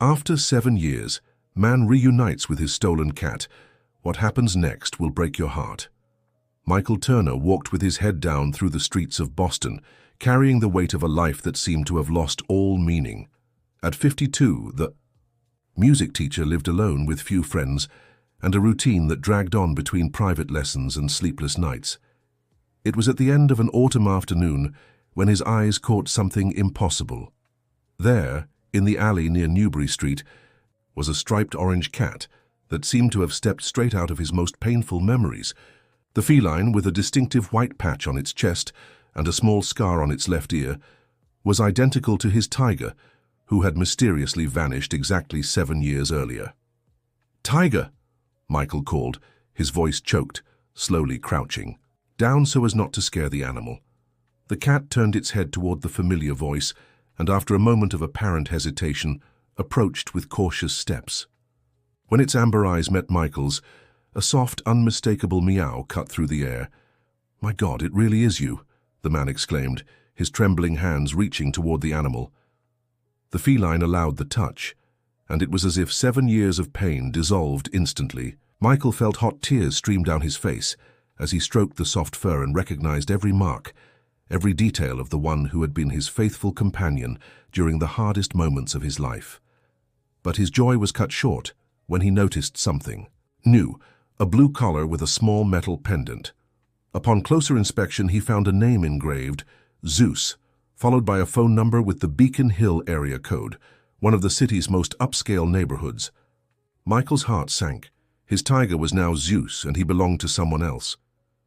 After 7 years, man reunites with his stolen cat. What happens next will break your heart. Michael Turner walked with his head down through the streets of Boston, carrying the weight of a life that seemed to have lost all meaning. At 52, the music teacher lived alone with few friends and a routine that dragged on between private lessons and sleepless nights. It was at the end of an autumn afternoon when his eyes caught something impossible. There, in the alley near Newbury Street, was a striped orange cat that seemed to have stepped straight out of his most painful memories. The feline, with a distinctive white patch on its chest and a small scar on its left ear, was identical to his tiger, who had mysteriously vanished exactly 7 years earlier. "Tiger!" Michael called, his voice choked, slowly crouching down so as not to scare the animal. The cat turned its head toward the familiar voice and, after a moment of apparent hesitation, approached with cautious steps. When its amber eyes met Michael's, a soft, unmistakable meow cut through the air. "My God, it really is you," the man exclaimed, his trembling hands reaching toward the animal. The feline allowed the touch, and it was as if 7 years of pain dissolved instantly. Michael felt hot tears stream down his face as he stroked the soft fur and recognized every mark, every detail of the one who had been his faithful companion during the hardest moments of his life. But his joy was cut short when he noticed something new, a blue collar with a small metal pendant. Upon closer inspection, he found a name engraved, Zeus, followed by a phone number with the Beacon Hill area code, one of the city's most upscale neighborhoods. Michael's heart sank. His tiger was now Zeus, and he belonged to someone else.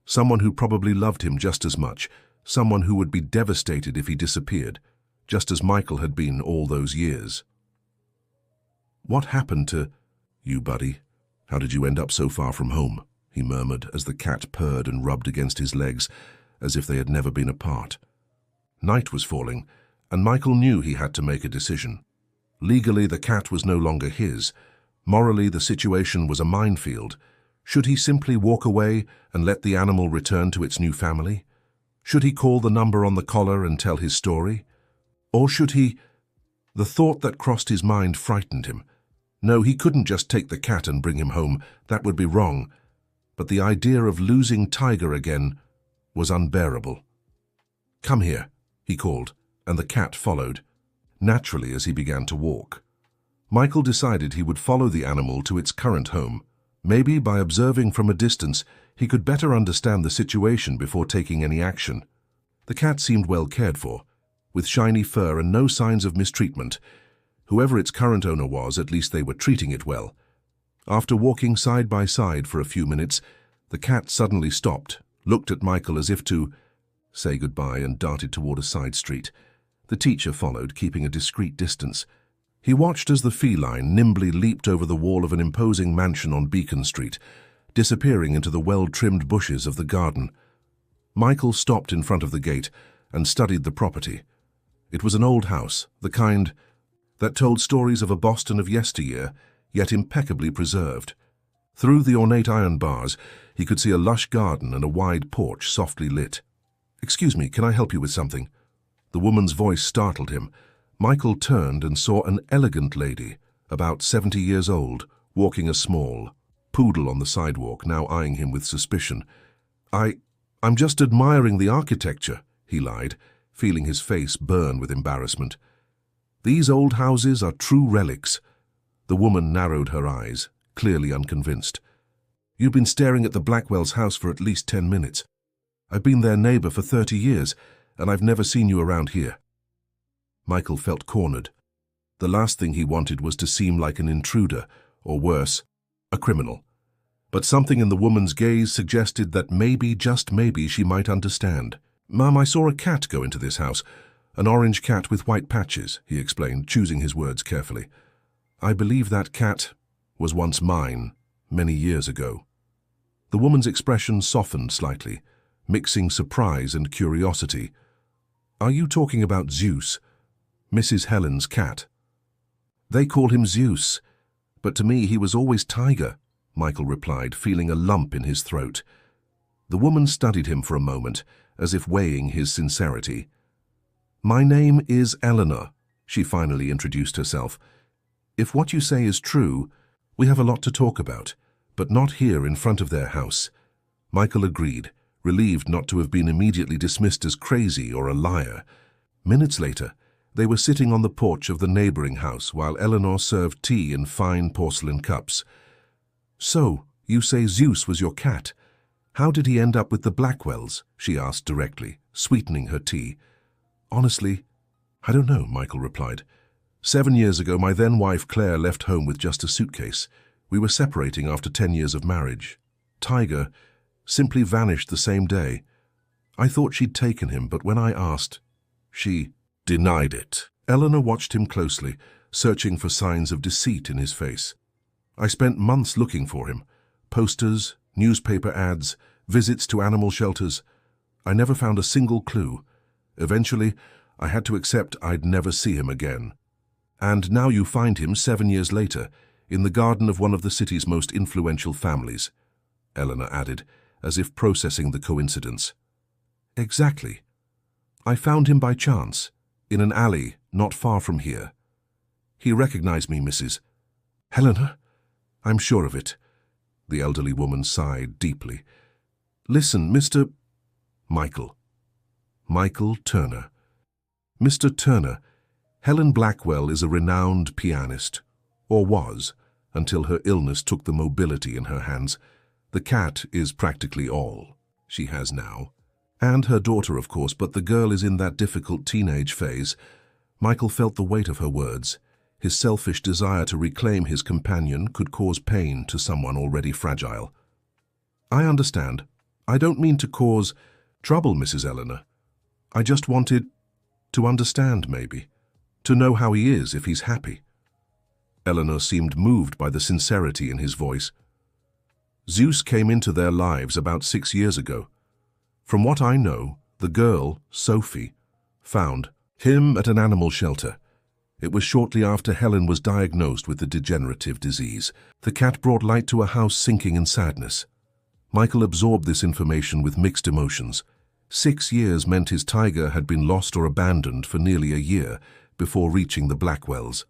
Someone who probably loved him just as much, someone who would be devastated if he disappeared, just as Michael had been all those years. "What happened to you, buddy? How did you end up so far from home?" he murmured as the cat purred and rubbed against his legs as if they had never been apart. Night was falling, and Michael knew he had to make a decision. Legally, the cat was no longer his. Morally, the situation was a minefield. Should he simply walk away and let the animal return to its new family? Should he call the number on the collar and tell his story? Or should he... The thought that crossed his mind frightened him. No, he couldn't just take the cat and bring him home. That would be wrong. But the idea of losing Tiger again was unbearable. "Come here," he called, and the cat followed, naturally as he began to walk. Michael decided he would follow the animal to its current home. Maybe by observing from a distance, he could better understand the situation before taking any action. The cat seemed well cared for, with shiny fur and no signs of mistreatment. Whoever its current owner was, at least they were treating it well. After walking side by side for a few minutes, the cat suddenly stopped, looked at Michael as if to say goodbye, and darted toward a side street. The teacher followed, keeping a discreet distance. He watched as the feline nimbly leaped over the wall of an imposing mansion on Beacon Street, disappearing into the well-trimmed bushes of the garden. Michael stopped in front of the gate and studied the property. It was an old house, the kind that told stories of a Boston of yesteryear, yet impeccably preserved. Through the ornate iron bars, he could see a lush garden and a wide porch softly lit. "Excuse me, can I help you with something?" The woman's voice startled him. Michael turned and saw an elegant lady, about 70 years old, walking a small poodle on the sidewalk, now eyeing him with suspicion. I'm just admiring the architecture," he lied, feeling his face burn with embarrassment. "These old houses are true relics." The woman narrowed her eyes, clearly unconvinced. "You've been staring at the Blackwells' house for at least 10 minutes. I've been their neighbor for 30 years, and I've never seen you around here." Michael felt cornered. The last thing he wanted was to seem like an intruder, or worse, a criminal. But something in the woman's gaze suggested that maybe, just maybe, she might understand. "Ma'am, I saw a cat go into this house. An orange cat with white patches," he explained, choosing his words carefully. "I believe that cat was once mine, many years ago." The woman's expression softened slightly, mixing surprise and curiosity. "Are you talking about Zeus, Mrs. Helen's cat?" "They call him Zeus, but to me he was always Tiger," Michael replied, feeling a lump in his throat. The woman studied him for a moment, as if weighing his sincerity. "My name is Eleanor," she finally introduced herself. If what you say is true, we have a lot to talk about, but not here in front of their house. Michael agreed, relieved not to have been immediately dismissed as crazy or a liar. Minutes later, they were sitting on the porch of the neighboring house while Eleanor served tea in fine porcelain cups. "So, you say Zeus was your cat. How did he end up with the Blackwells?" she asked directly, sweetening her tea. "Honestly, I don't know," Michael replied. 7 years ago, my then-wife Claire left home with just a suitcase. We were separating after 10 years of marriage. Tiger simply vanished the same day. I thought she'd taken him, but when I asked, she denied it. Eleanor watched him closely, searching for signs of deceit in his face. "I spent months looking for him. Posters, newspaper ads, visits to animal shelters. I never found a single clue. Eventually, I had to accept I'd never see him again. And now you find him 7 years later, in the garden of one of the city's most influential families," Eleanor added, as if processing the coincidence. "Exactly. I found him by chance, in an alley not far from here. He recognized me, Mrs. Helena. I'm sure of it." The elderly woman sighed deeply. "Listen, Mr. Michael. Michael Turner. Mr. Turner, Helen Blackwell is a renowned pianist, or was, until her illness took the mobility in her hands. The cat is practically all she has now. And her daughter, of course, but the girl is in that difficult teenage phase." Michael felt the weight of her words. His selfish desire to reclaim his companion could cause pain to someone already fragile. "I understand. I don't mean to cause trouble, Mrs. Eleanor. I just wanted to understand, maybe. To know how he is, if he's happy." Eleanor seemed moved by the sincerity in his voice. "Zeus came into their lives about 6 years ago. From what I know, the girl, Sophie, found him at an animal shelter. It was shortly after Helen was diagnosed with the degenerative disease. The cat brought light to a house sinking in sadness." Michael absorbed this information with mixed emotions. 6 years meant his tiger had been lost or abandoned for nearly a year before reaching the Blackwells.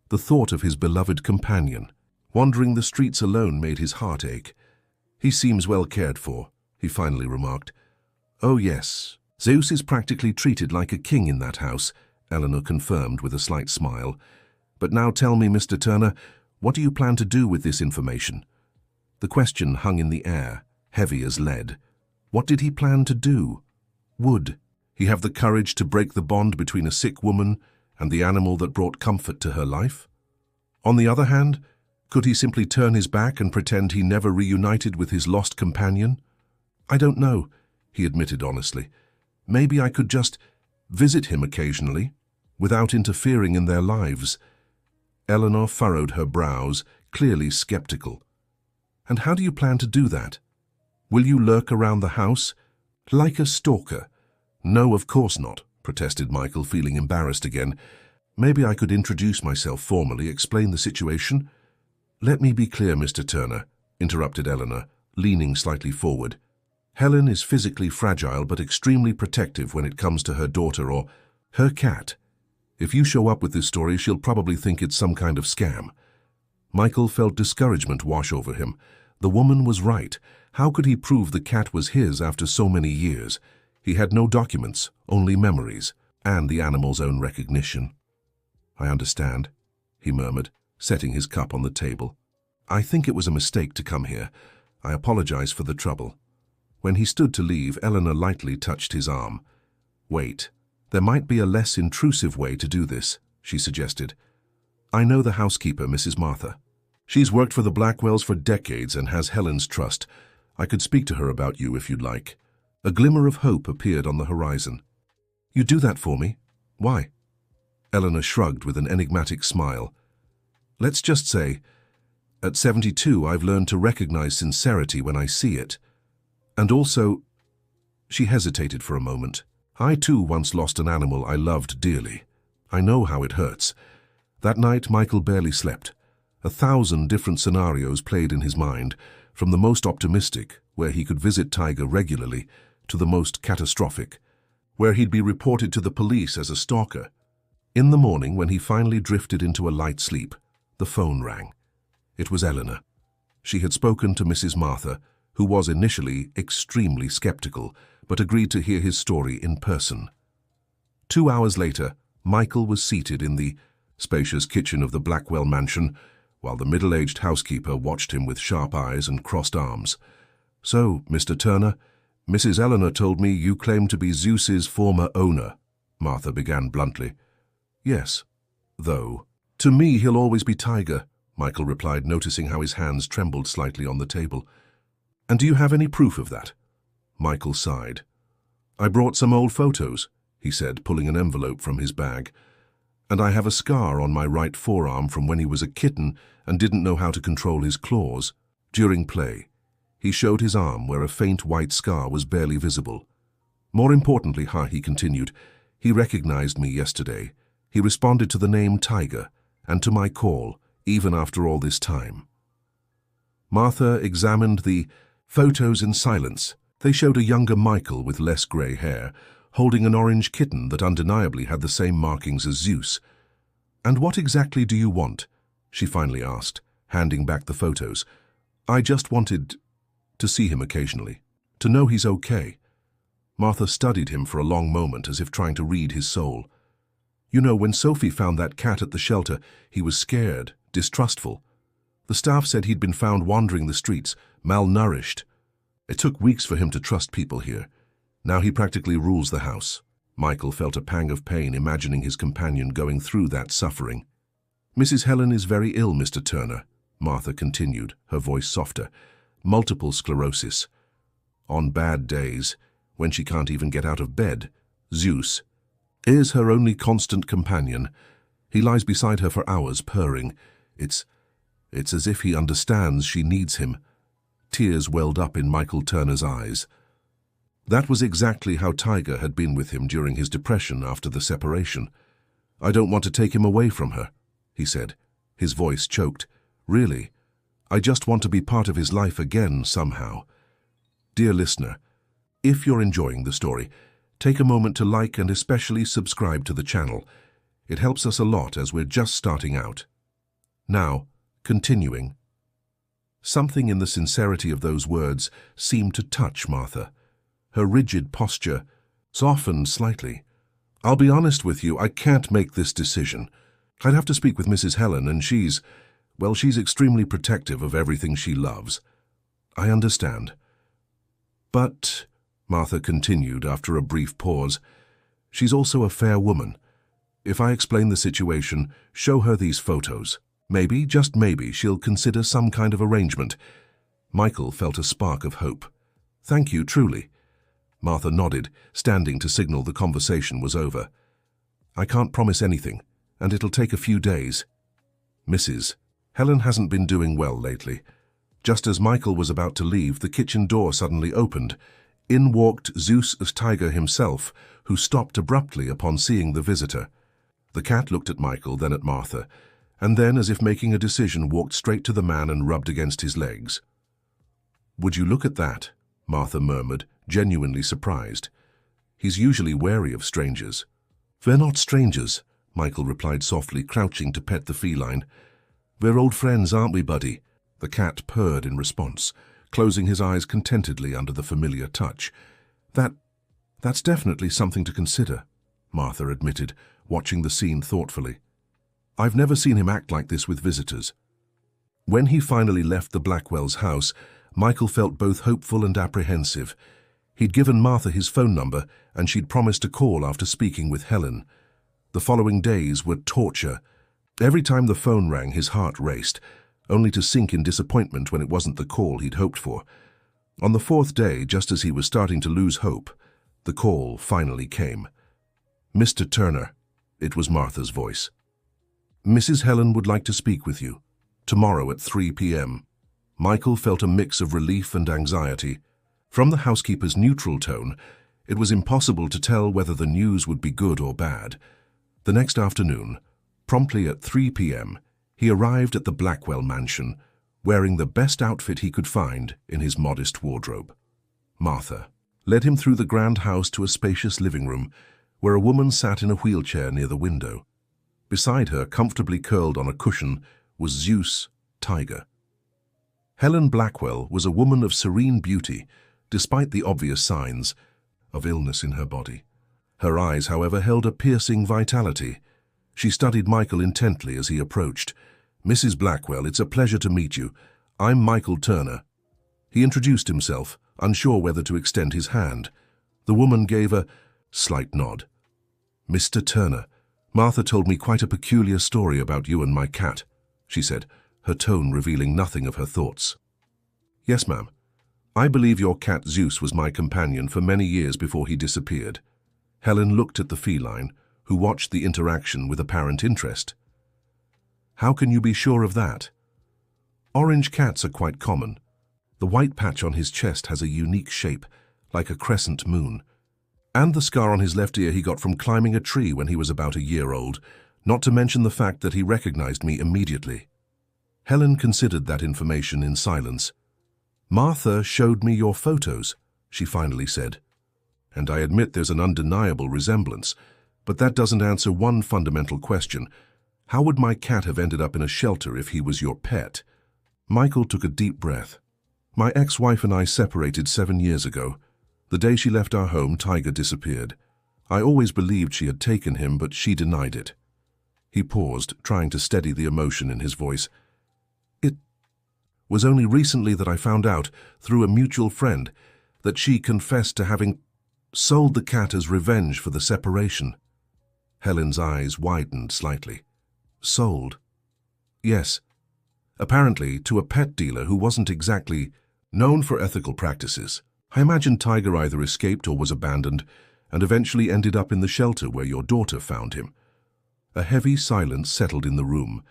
The thought of his beloved companion wandering the streets alone made his heart ache. "He seems well cared for," he finally remarked. "Oh yes, Zeus is practically treated like a king in that house," Eleanor confirmed with a slight smile. "But now tell me, Mr. Turner, what do you plan to do with this information?" The question hung in the air, heavy as lead. What did he plan to do? Would he have the courage to break the bond between a sick woman and the animal that brought comfort to her life? On the other hand, could he simply turn his back and pretend he never reunited with his lost companion? "I don't know," he admitted honestly. "Maybe I could just visit him occasionally, without interfering in their lives." Eleanor furrowed her brows, clearly skeptical. "And how do you plan to do that? Will you lurk around the house, like a stalker?" "No, of course not," protested Michael, feeling embarrassed again. "Maybe I could introduce myself formally, explain the situation." "Let me be clear, Mr. Turner," interrupted Eleanor, leaning slightly forward. "Helen is physically fragile but extremely protective when it comes to her daughter or her cat. If you show up with this story, she'll probably think it's some kind of scam." Michael felt discouragement wash over him. The woman was right. How could he prove the cat was his after so many years? He had no documents, only memories, and the animal's own recognition. "I understand," he murmured, setting his cup on the table. "I think it was a mistake to come here. I apologize for the trouble." When he stood to leave, Eleanor lightly touched his arm. "Wait, there might be a less intrusive way to do this," she suggested. "I know the housekeeper, Mrs. Martha. She's worked for the Blackwells for decades and has Helen's trust. I could speak to her about you if you'd like." A glimmer of hope appeared on the horizon. "You'd do that for me? Why?" Eleanor shrugged with an enigmatic smile. "Let's just say, at 72, I've learned to recognize sincerity when I see it. And also," she hesitated for a moment, "I too once lost an animal I loved dearly. I know how it hurts." That night, Michael barely slept. 1,000 different scenarios played in his mind, from the most optimistic, where he could visit Tiger regularly, to the most catastrophic, where he'd be reported to the police as a stalker. In the morning, when he finally drifted into a light sleep, The phone rang. It was Eleanor. She had spoken to Mrs. Martha, who was initially extremely skeptical, but agreed to hear his story in person. 2 hours later, Michael was seated in the spacious kitchen of the Blackwell mansion, while the middle-aged housekeeper watched him with sharp eyes and crossed arms. "So, Mr. Turner, Mrs. Eleanor told me you claim to be Zeus's former owner," Martha began bluntly. "Yes, though. To me, he'll always be Tiger," Michael replied, noticing how his hands trembled slightly on the table. "And do you have any proof of that?" Michael sighed. "I brought some old photos," he said, pulling an envelope from his bag. "And I have a scar on my right forearm from when he was a kitten and didn't know how to control his claws. During play, he showed his arm where a faint white scar was barely visible. More importantly, he continued, he recognized me yesterday. He responded to the name Tiger and to my call, even after all this time." Martha examined the photos in silence. They showed a younger Michael with less grey hair, holding an orange kitten that undeniably had the same markings as Zeus. "And what exactly do you want?" she finally asked, handing back the photos. "I just wanted to see him occasionally, to know he's okay." Martha studied him for a long moment as if trying to read his soul. "You know, when Sophie found that cat at the shelter, he was scared, distrustful. The staff said he'd been found wandering the streets, malnourished. It took weeks for him to trust people here. Now he practically rules the house." Michael felt a pang of pain imagining his companion going through that suffering. "Mrs. Helen is very ill, Mr. Turner," Martha continued, her voice softer. "Multiple sclerosis. On bad days, when she can't even get out of bed, Zeus is her only constant companion. He lies beside her for hours, purring. It's as if he understands she needs him." Tears welled up in Michael Turner's eyes. That was exactly how Tiger had been with him during his depression after the separation. "I don't want to take him away from her," he said, his voice choked. "Really, I just want to be part of his life again somehow." Dear listener, if you're enjoying the story, take a moment to like and especially subscribe to the channel. It helps us a lot as we're just starting out. Now, continuing. Something in the sincerity of those words seemed to touch Martha. Her rigid posture softened slightly. "I'll be honest with you, I can't make this decision. I'd have to speak with Mrs. Helen, and she's extremely protective of everything she loves." "I understand. But," Martha continued after a brief pause, "she's also a fair woman. If I explain the situation, show her these photos, maybe, just maybe, she'll consider some kind of arrangement." Michael felt a spark of hope. "Thank you, truly." Martha nodded, standing to signal the conversation was over. "I can't promise anything, and it'll take a few days. Mrs. Helen hasn't been doing well lately." Just as Michael was about to leave, the kitchen door suddenly opened. In walked Zeus as Tiger himself, who stopped abruptly upon seeing the visitor. The cat looked at Michael, then at Martha, and then, as if making a decision, walked straight to the man and rubbed against his legs. "Would you look at that?" Martha murmured, genuinely surprised. "He's usually wary of strangers." "We're not strangers," Michael replied softly, crouching to pet the feline. "We're old friends, aren't we, buddy?" The cat purred in response, closing his eyes contentedly under the familiar touch. That's definitely something to consider," Martha admitted, watching the scene thoughtfully. "I've never seen him act like this with visitors." When he finally left the Blackwells' house, Michael felt both hopeful and apprehensive. He'd given Martha his phone number, and she'd promised to call after speaking with Helen. The following days were torture. Every time the phone rang, his heart raced, only to sink in disappointment when it wasn't the call he'd hoped for. On the fourth day, just as he was starting to lose hope, the call finally came. "Mr. Turner," it was Martha's voice. "Mrs. Helen would like to speak with you. Tomorrow at 3 p.m. Michael felt a mix of relief and anxiety. From the housekeeper's neutral tone, it was impossible to tell whether the news would be good or bad. The next afternoon, promptly at 3 p.m., he arrived at the Blackwell mansion, wearing the best outfit he could find in his modest wardrobe. Martha led him through the grand house to a spacious living room, where a woman sat in a wheelchair near the window. Beside her, comfortably curled on a cushion, was Zeus, tiger. Helen Blackwell was a woman of serene beauty, despite the obvious signs of illness in her body. Her eyes, however, held a piercing vitality. She studied Michael intently as he approached. "Mrs. Blackwell, it's a pleasure to meet you. I'm Michael Turner." He introduced himself, unsure whether to extend his hand. The woman gave a slight nod. "Mr. Turner, Martha told me quite a peculiar story about you and my cat," she said, her tone revealing nothing of her thoughts. "Yes, ma'am. I believe your cat Zeus was my companion for many years before he disappeared." Helen looked at the feline, who watched the interaction with apparent interest. "How can you be sure of that?" "Orange cats are quite common. The white patch on his chest has a unique shape, like a crescent moon. And the scar on his left ear he got from climbing a tree when he was about a year old, not to mention the fact that he recognized me immediately." Helen considered that information in silence. "Martha showed me your photos," she finally said. "And I admit there's an undeniable resemblance, but that doesn't answer one fundamental question. How would my cat have ended up in a shelter if he was your pet?" Michael took a deep breath. "My ex-wife and I separated 7 years ago. The day she left our home, Tiger disappeared. I always believed she had taken him, but she denied it." He paused, trying to steady the emotion in his voice. "It was only recently that I found out, through a mutual friend, that she confessed to having sold the cat as revenge for the separation." Helen's eyes widened slightly. "Sold?" "Yes. Apparently to a pet dealer who wasn't exactly known for ethical practices. I imagine Tiger either escaped or was abandoned, and eventually ended up in the shelter where your daughter found him." A heavy silence settled in the room.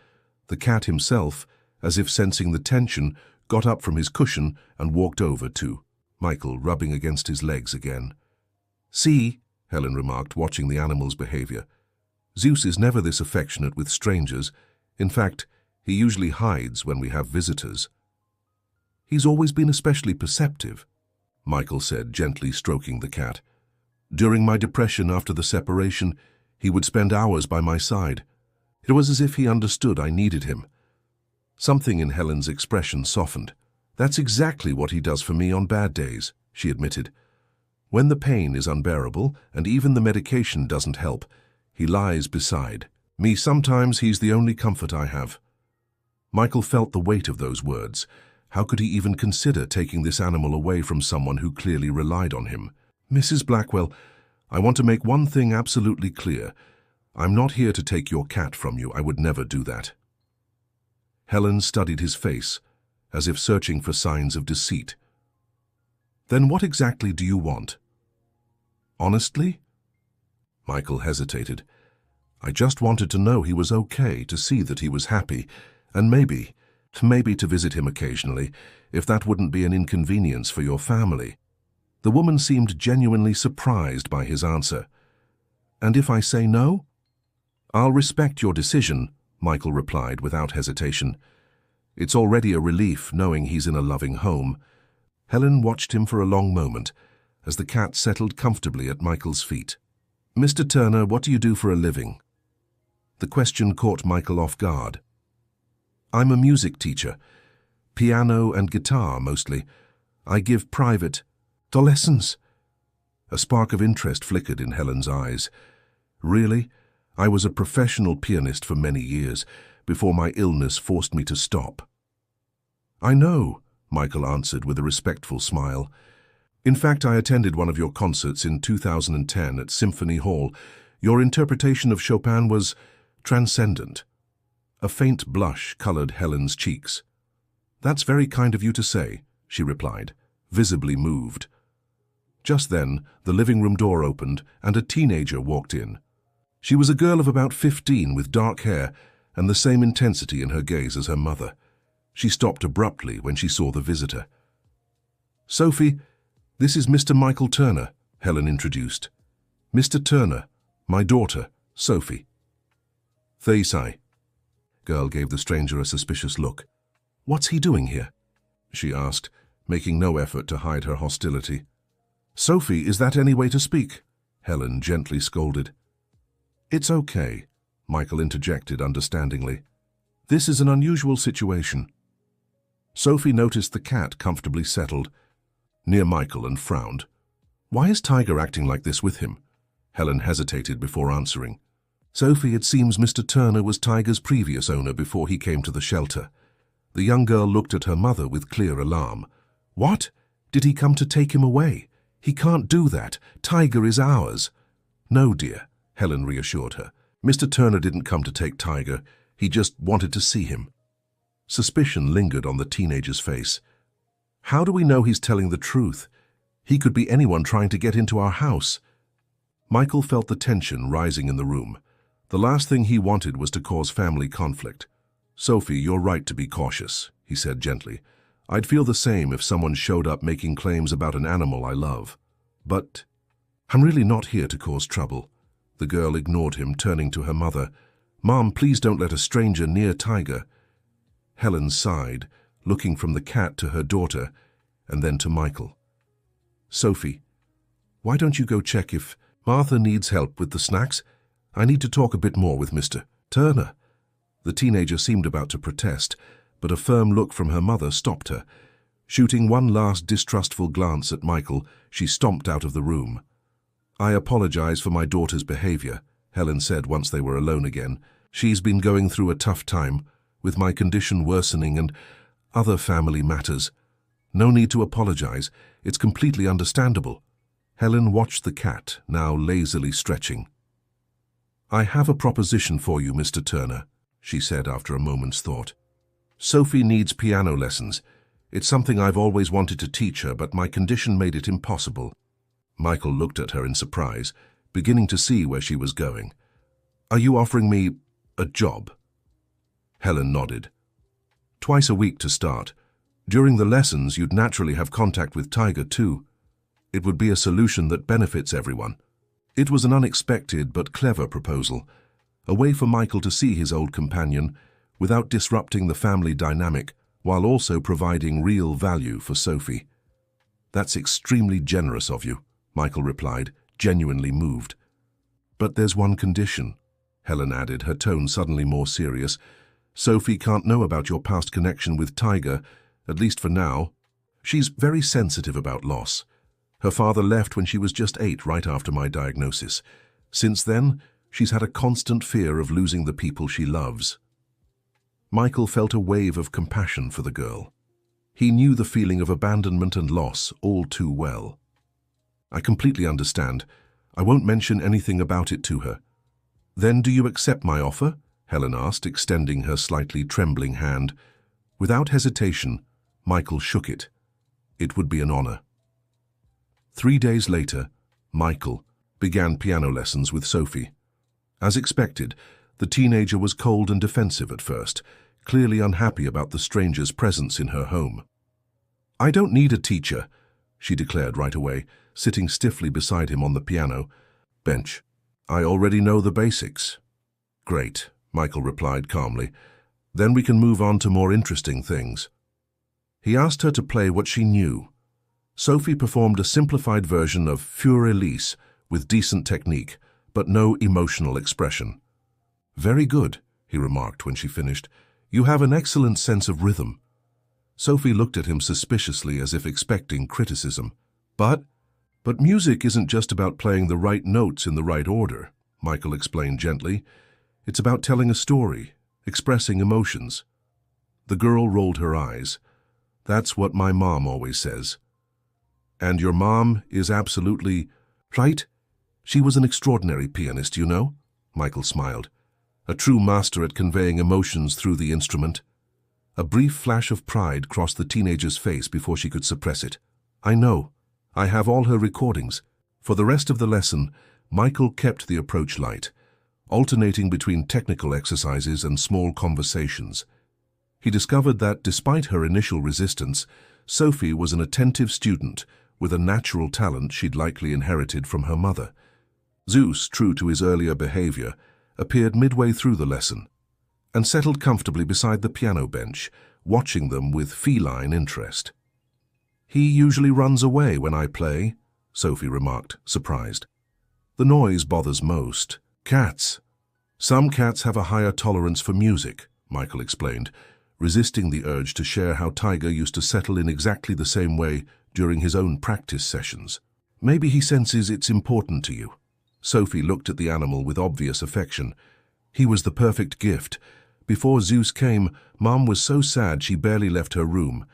The cat himself, as if sensing the tension, got up from his cushion and walked over to Michael, rubbing against his legs again. "See," Helen remarked, watching the animal's behavior. "Zeus is never this affectionate with strangers. In fact, he usually hides when we have visitors." "He's always been especially perceptive," Michael said, gently stroking the cat. "During my depression after the separation, he would spend hours by my side. It was as if he understood I needed him." Something in Helen's expression softened. "That's exactly what he does for me on bad days," she admitted. "When the pain is unbearable and even the medication doesn't help, he lies beside me. Sometimes he's the only comfort I have." Michael felt the weight of those words. How could he even consider taking this animal away from someone who clearly relied on him? "Mrs. Blackwell, I want to make one thing absolutely clear. I'm not here to take your cat from you. I would never do that." Helen studied his face, as if searching for signs of deceit. "Then what exactly do you want?" "Honestly?" Michael hesitated. "I just wanted to know he was okay, to see that he was happy, and maybe to visit him occasionally, if that wouldn't be an inconvenience for your family." The woman seemed genuinely surprised by his answer. "And if I say no?" "I'll respect your decision," Michael replied without hesitation. "It's already a relief knowing he's in a loving home." Helen watched him for a long moment, as the cat settled comfortably at Michael's feet. "Mr. Turner, what do you do for a living?" The question caught Michael off guard. "I'm a music teacher. Piano and guitar, mostly. I give private lessons." A spark of interest flickered in Helen's eyes. "Really? I was a professional pianist for many years, before my illness forced me to stop." "I know," Michael answered with a respectful smile. "In fact, I attended one of your concerts in 2010 at Symphony Hall. Your interpretation of Chopin was transcendent." A faint blush colored Helen's cheeks. "That's very kind of you to say," she replied, visibly moved. Just then, the living room door opened and a teenager walked in. She was a girl of about 15 with dark hair and the same intensity in her gaze as her mother. She stopped abruptly when she saw the visitor. "Sophie, this is Mr. Michael Turner," Helen introduced. "Mr. Turner, my daughter, Sophie." "Thaisai." Girl gave the stranger a suspicious look. "What's he doing here?" she asked, making no effort to hide her hostility. "Sophie, is that any way to speak?" Helen gently scolded. "It's okay," Michael interjected understandingly. This is an unusual situation. Sophie noticed the cat comfortably settled near Michael and frowned. Why is Tiger acting like this with him? Helen hesitated before answering. Sophie, it seems Mr. Turner was Tiger's previous owner before he came to the shelter. The young girl looked at her mother with clear alarm. What? Did he come to take him away? He can't do that. Tiger is ours. No, dear, Helen reassured her. Mr. Turner didn't come to take Tiger. He just wanted to see him. Suspicion lingered on the teenager's face. How do we know he's telling the truth? He could be anyone trying to get into our house. Michael felt the tension rising in the room. The last thing he wanted was to cause family conflict. Sophie, you're right to be cautious, he said gently. I'd feel the same if someone showed up making claims about an animal I love. But I'm really not here to cause trouble. The girl ignored him, turning to her mother. Mom, please don't let a stranger near Tiger. Helen sighed, looking from the cat to her daughter, and then to Michael. Sophie, why don't you go check if Martha needs help with the snacks? I need to talk a bit more with Mr. Turner. The teenager seemed about to protest, but a firm look from her mother stopped her. Shooting one last distrustful glance at Michael, she stomped out of the room. I apologize for my daughter's behavior, Helen said once they were alone again. She's been going through a tough time, with my condition worsening and other family matters. No need to apologize. It's completely understandable. Helen watched the cat, now lazily stretching. I have a proposition for you, Mr. Turner, she said after a moment's thought. Sophie needs piano lessons. It's something I've always wanted to teach her, but my condition made it impossible. Michael looked at her in surprise, beginning to see where she was going. Are you offering me a job? Helen nodded. Twice a week to start. During the lessons, you'd naturally have contact with Tiger too. It would be a solution that benefits everyone. It was an unexpected but clever proposal, a way for Michael to see his old companion without disrupting the family dynamic, while also providing real value for Sophie. That's extremely generous of you, Michael replied, genuinely moved. But there's one condition, Helen added, her tone suddenly more serious. Sophie can't know about your past connection with Tiger, at least for now. She's very sensitive about loss. Her father left when she was just 8, right after my diagnosis. Since then, she's had a constant fear of losing the people she loves. Michael felt a wave of compassion for the girl. He knew the feeling of abandonment and loss all too well. I completely understand. I won't mention anything about it to her. Then do you accept my offer? Helen asked, extending her slightly trembling hand. Without hesitation, Michael shook it. It would be an honor. 3 days later, Michael began piano lessons with Sophie. As expected, the teenager was cold and defensive at first, clearly unhappy about the stranger's presence in her home. I don't need a teacher, she declared right away, sitting stiffly beside him on the piano bench. I already know the basics. Great, Michael replied calmly. Then we can move on to more interesting things. He asked her to play what she knew. Sophie performed a simplified version of Für Elise with decent technique, but no emotional expression. Very good, he remarked when she finished. You have an excellent sense of rhythm. Sophie looked at him suspiciously as if expecting criticism. But music isn't just about playing the right notes in the right order, Michael explained gently. It's about telling a story, expressing emotions. The girl rolled her eyes. That's what my mom always says. And your mom is absolutely right? She was an extraordinary pianist, you know, Michael smiled. A true master at conveying emotions through the instrument. A brief flash of pride crossed the teenager's face before she could suppress it. I know. I have all her recordings. For the rest of the lesson, Michael kept the approach light, alternating between technical exercises and small conversations. He discovered that, despite her initial resistance, Sophie was an attentive student with a natural talent she'd likely inherited from her mother. Zeus, true to his earlier behavior, appeared midway through the lesson and settled comfortably beside the piano bench, watching them with feline interest. He usually runs away when I play, Sophie remarked, surprised. The noise bothers most. Cats. Some cats have a higher tolerance for music, Michael explained, resisting the urge to share how Tiger used to settle in exactly the same way during his own practice sessions. Maybe he senses it's important to you. Sophie looked at the animal with obvious affection. He was the perfect gift. Before Zeus came, Mom was so sad she barely left her room.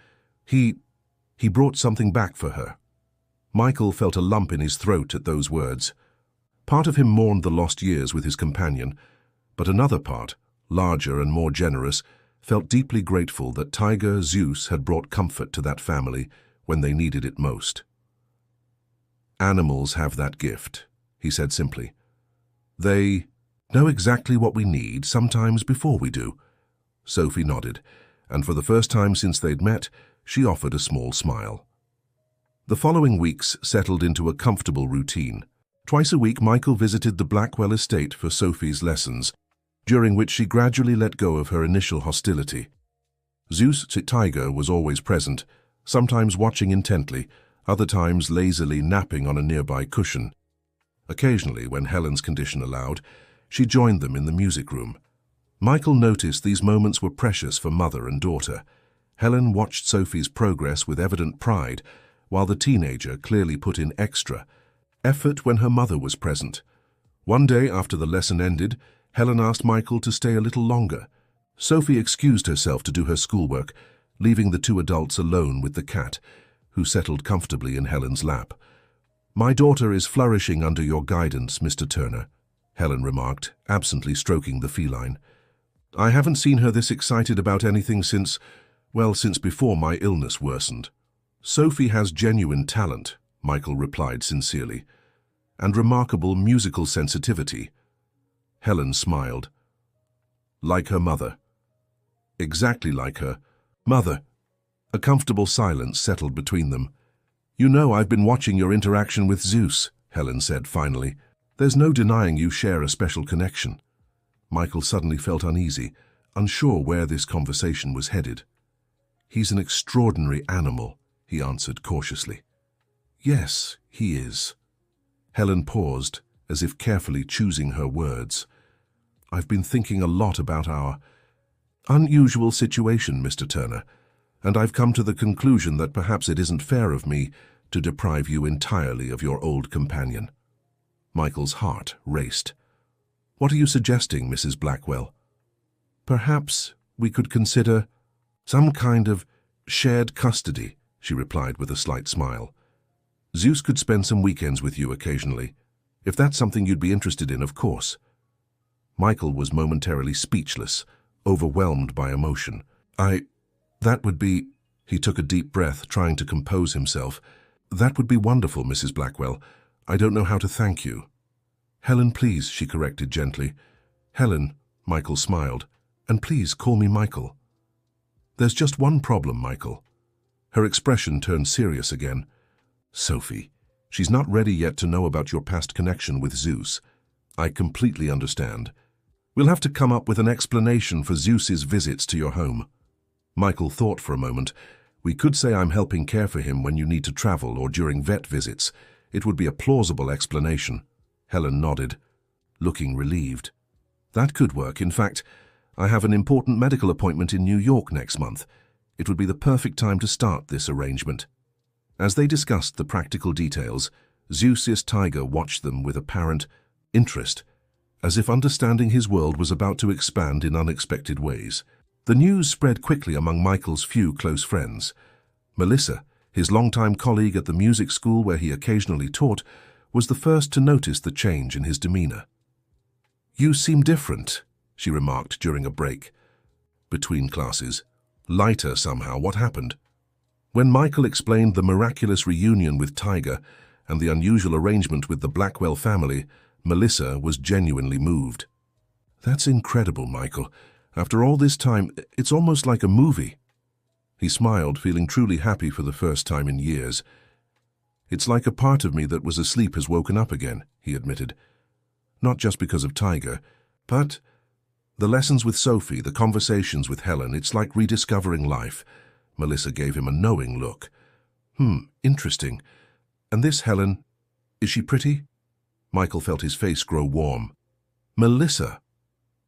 He brought something back for her. Michael felt a lump in his throat at those words. Part of him mourned the lost years with his companion, but another part, larger and more generous, felt deeply grateful that Tiger Zeus had brought comfort to that family when they needed it most. Animals have that gift, he said simply. They know exactly what we need, sometimes before we do. Sophie nodded, and for the first time since they'd met, she offered a small smile. The following weeks settled into a comfortable routine. Twice a week, Michael visited the Blackwell estate for Sophie's lessons, during which she gradually let go of her initial hostility. Zeus Tiger was always present, sometimes watching intently, other times lazily napping on a nearby cushion. Occasionally, when Helen's condition allowed, she joined them in the music room. Michael noticed these moments were precious for mother and daughter. Helen watched Sophie's progress with evident pride, while the teenager clearly put in extra effort when her mother was present. One day after the lesson ended, Helen asked Michael to stay a little longer. Sophie excused herself to do her schoolwork, leaving the two adults alone with the cat, who settled comfortably in Helen's lap. "My daughter is flourishing under your guidance, Mr. Turner," Helen remarked, absently stroking the feline. "I haven't seen her this excited about anything since before my illness worsened." "Sophie has genuine talent," Michael replied sincerely, "and remarkable musical sensitivity." Helen smiled. "Like her mother." "Exactly like her mother." A comfortable silence settled between them. "You know, I've been watching your interaction with Zeus," Helen said finally. "There's no denying you share a special connection." Michael suddenly felt uneasy, unsure where this conversation was headed. "He's an extraordinary animal," he answered cautiously. "Yes, he is." Helen paused, as if carefully choosing her words. "I've been thinking a lot about our unusual situation, Mr. Turner, and I've come to the conclusion that perhaps it isn't fair of me to deprive you entirely of your old companion." Michael's heart raced. "What are you suggesting, Mrs. Blackwell?" "Perhaps we could consider some kind of shared custody," she replied with a slight smile. "Zeus could spend some weekends with you occasionally. If that's something you'd be interested in, of course." Michael was momentarily speechless, overwhelmed by emotion. That would be—" He took a deep breath, trying to compose himself. "That would be wonderful, Mrs. Blackwell. I don't know how to thank you." "Helen, please," she corrected gently. "Helen," Michael smiled. "And please call me Michael." "There's just one problem, Michael." Her expression turned serious again. "Sophie, she's not ready yet to know about your past connection with Zeus. I completely understand. We'll have to come up with an explanation for Zeus's visits to your home." Michael thought for a moment. "We could say I'm helping care for him when you need to travel or during vet visits. It would be a plausible explanation." Helen nodded, looking relieved. "That could work. In fact, I have an important medical appointment in New York next month. It would be the perfect time to start this arrangement." As they discussed the practical details, Zeus's Tiger watched them with apparent interest, as if understanding his world was about to expand in unexpected ways. The news spread quickly among Michael's few close friends. Melissa, his longtime colleague at the music school where he occasionally taught, was the first to notice the change in his demeanor. "You seem different," she remarked during a break between classes. "Lighter somehow. What happened?" When Michael explained the miraculous reunion with Tiger and the unusual arrangement with the Blackwell family, Melissa was genuinely moved. "That's incredible, Michael. After all this time, it's almost like a movie." He smiled, feeling truly happy for the first time in years. "It's like a part of me that was asleep has woken up again," he admitted. "Not just because of Tiger, but the lessons with Sophie, the conversations with Helen, it's like rediscovering life." Melissa gave him a knowing look. Interesting. And this Helen, is she pretty?" Michael felt his face grow warm. "Melissa,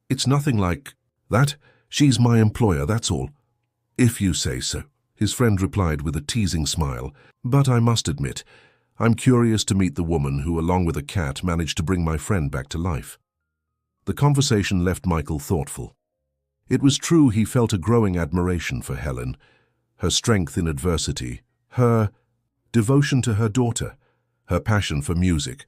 it's nothing like that." She's my employer, that's all. If you say so, his friend replied with a teasing smile. But I must admit, I'm curious to meet the woman who, along with a cat, managed to bring my friend back to life. The conversation left Michael thoughtful. It was true he felt a growing admiration for Helen, her strength in adversity, her devotion to her daughter, her passion for music,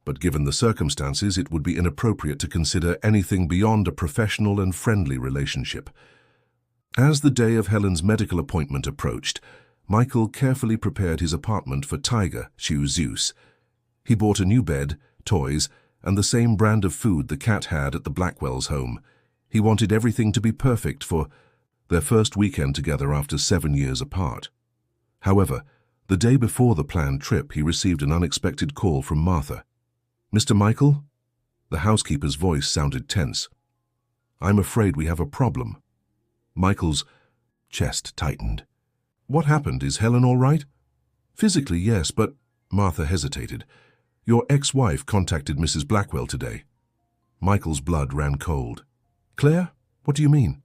but given the circumstances, it would be inappropriate to consider anything beyond a professional and friendly relationship. As the day of Helen's medical appointment approached, Michael carefully prepared his apartment for Tiger, Zeus. He bought a new bed, toys, and the same brand of food the cat had at the Blackwells' home. He wanted everything to be perfect for their first weekend together after 7 years apart. However, the day before the planned trip, he received an unexpected call from Martha. "Mr. Michael?" The housekeeper's voice sounded tense. "I'm afraid we have a problem." Michael's chest tightened. "What happened? Is Helen all right?" "Physically, yes, but—" Martha hesitated. "Your ex-wife contacted Mrs. Blackwell today." Michael's blood ran cold. "Claire? What do you mean?"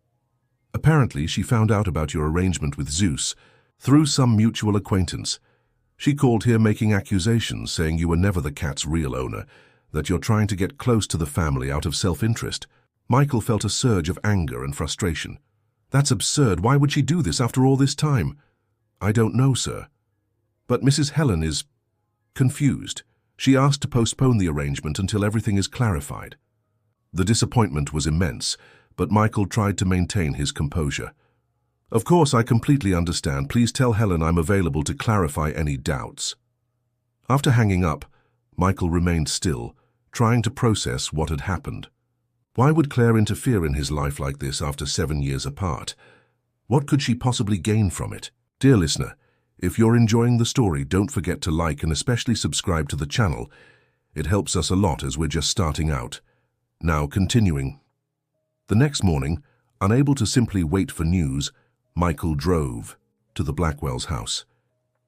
"Apparently, she found out about your arrangement with Zeus through some mutual acquaintance. She called here making accusations, saying you were never the cat's real owner, that you're trying to get close to the family out of self-interest." Michael felt a surge of anger and frustration. "That's absurd. Why would she do this after all this time?" "I don't know, sir. But Mrs. Helen is confused. She asked to postpone the arrangement until everything is clarified." The disappointment was immense, but Michael tried to maintain his composure. "Of course, I completely understand. Please tell Helen I'm available to clarify any doubts." After hanging up, Michael remained still, trying to process what had happened. Why would Claire interfere in his life like this after 7 years apart? What could she possibly gain from it? Dear listener, if you're enjoying the story, don't forget to like and especially subscribe to the channel. It helps us a lot as we're just starting out. Now continuing. The next morning, unable to simply wait for news, Michael drove to the Blackwells' house.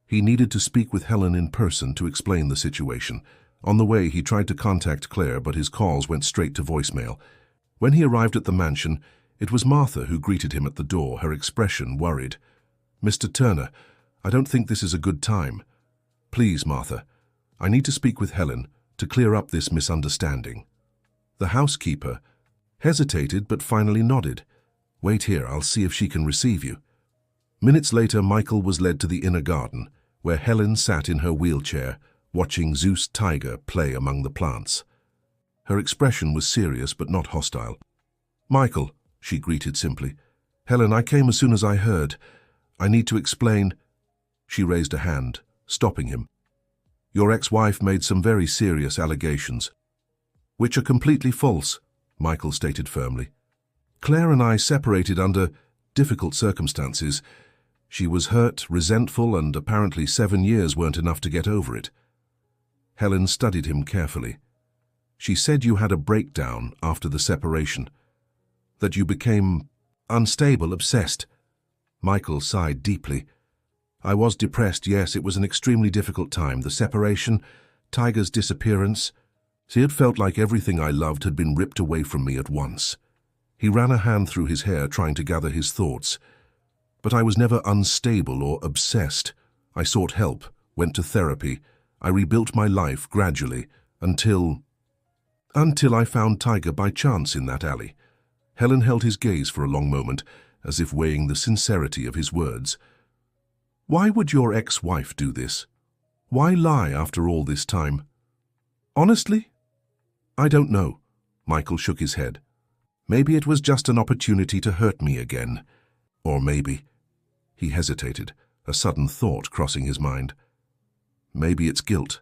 He needed to speak with Helen in person to explain the situation. On the way, he tried to contact Claire, but his calls went straight to voicemail. When he arrived at the mansion, it was Martha who greeted him at the door, her expression worried. "Mr. Turner, I don't think this is a good time. Please, Martha, I need to speak with Helen to clear up this misunderstanding." The housekeeper hesitated but finally nodded. "Wait here, I'll see if she can receive you." Minutes later, Michael was led to the inner garden, where Helen sat in her wheelchair, watching Zeus Tiger play among the plants. Her expression was serious but not hostile. "Michael," she greeted simply. "Helen, I came as soon as I heard. I need to explain—" She raised a hand, stopping him. "Your ex-wife made some very serious allegations." "Which are completely false," Michael stated firmly. "Claire and I separated under difficult circumstances. She was hurt, resentful, and apparently 7 years weren't enough to get over it." Helen studied him carefully. "She said you had a breakdown after the separation, that you became unstable, obsessed." Michael sighed deeply. "I was depressed, yes, it was an extremely difficult time. The separation, Tiger's disappearance. See, it felt like everything I loved had been ripped away from me at once." He ran a hand through his hair, trying to gather his thoughts. "But I was never unstable or obsessed. I sought help, went to therapy. I rebuilt my life gradually, until I found Tiger by chance in that alley." Helen held his gaze for a long moment, as if weighing the sincerity of his words. "Why would your ex-wife do this? Why lie after all this time?" "Honestly, I don't know." Michael shook his head. "Maybe it was just an opportunity to hurt me again. Or maybe—" He hesitated, a sudden thought crossing his mind. "Maybe it's guilt.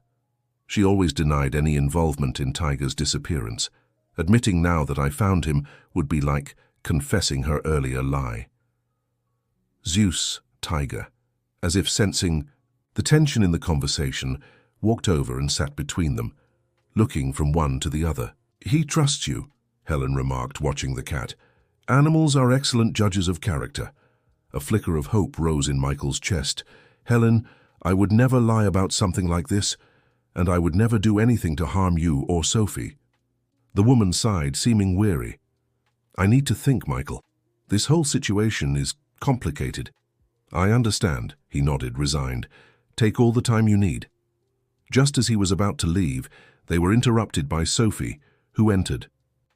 She always denied any involvement in Tiger's disappearance. Admitting now that I found him would be like confessing her earlier lie." Zeus, Tiger, as if sensing the tension in the conversation, walked over and sat between them, looking from one to the other. "He trusts you," Helen remarked, watching the cat. "Animals are excellent judges of character." A flicker of hope rose in Michael's chest. "Helen, I would never lie about something like this, and I would never do anything to harm you or Sophie." The woman sighed, seeming weary. "I need to think, Michael. This whole situation is complicated. I understand, he nodded, resigned. Take all the time you need. Just as he was about to leave, they were interrupted by Sophie, who entered,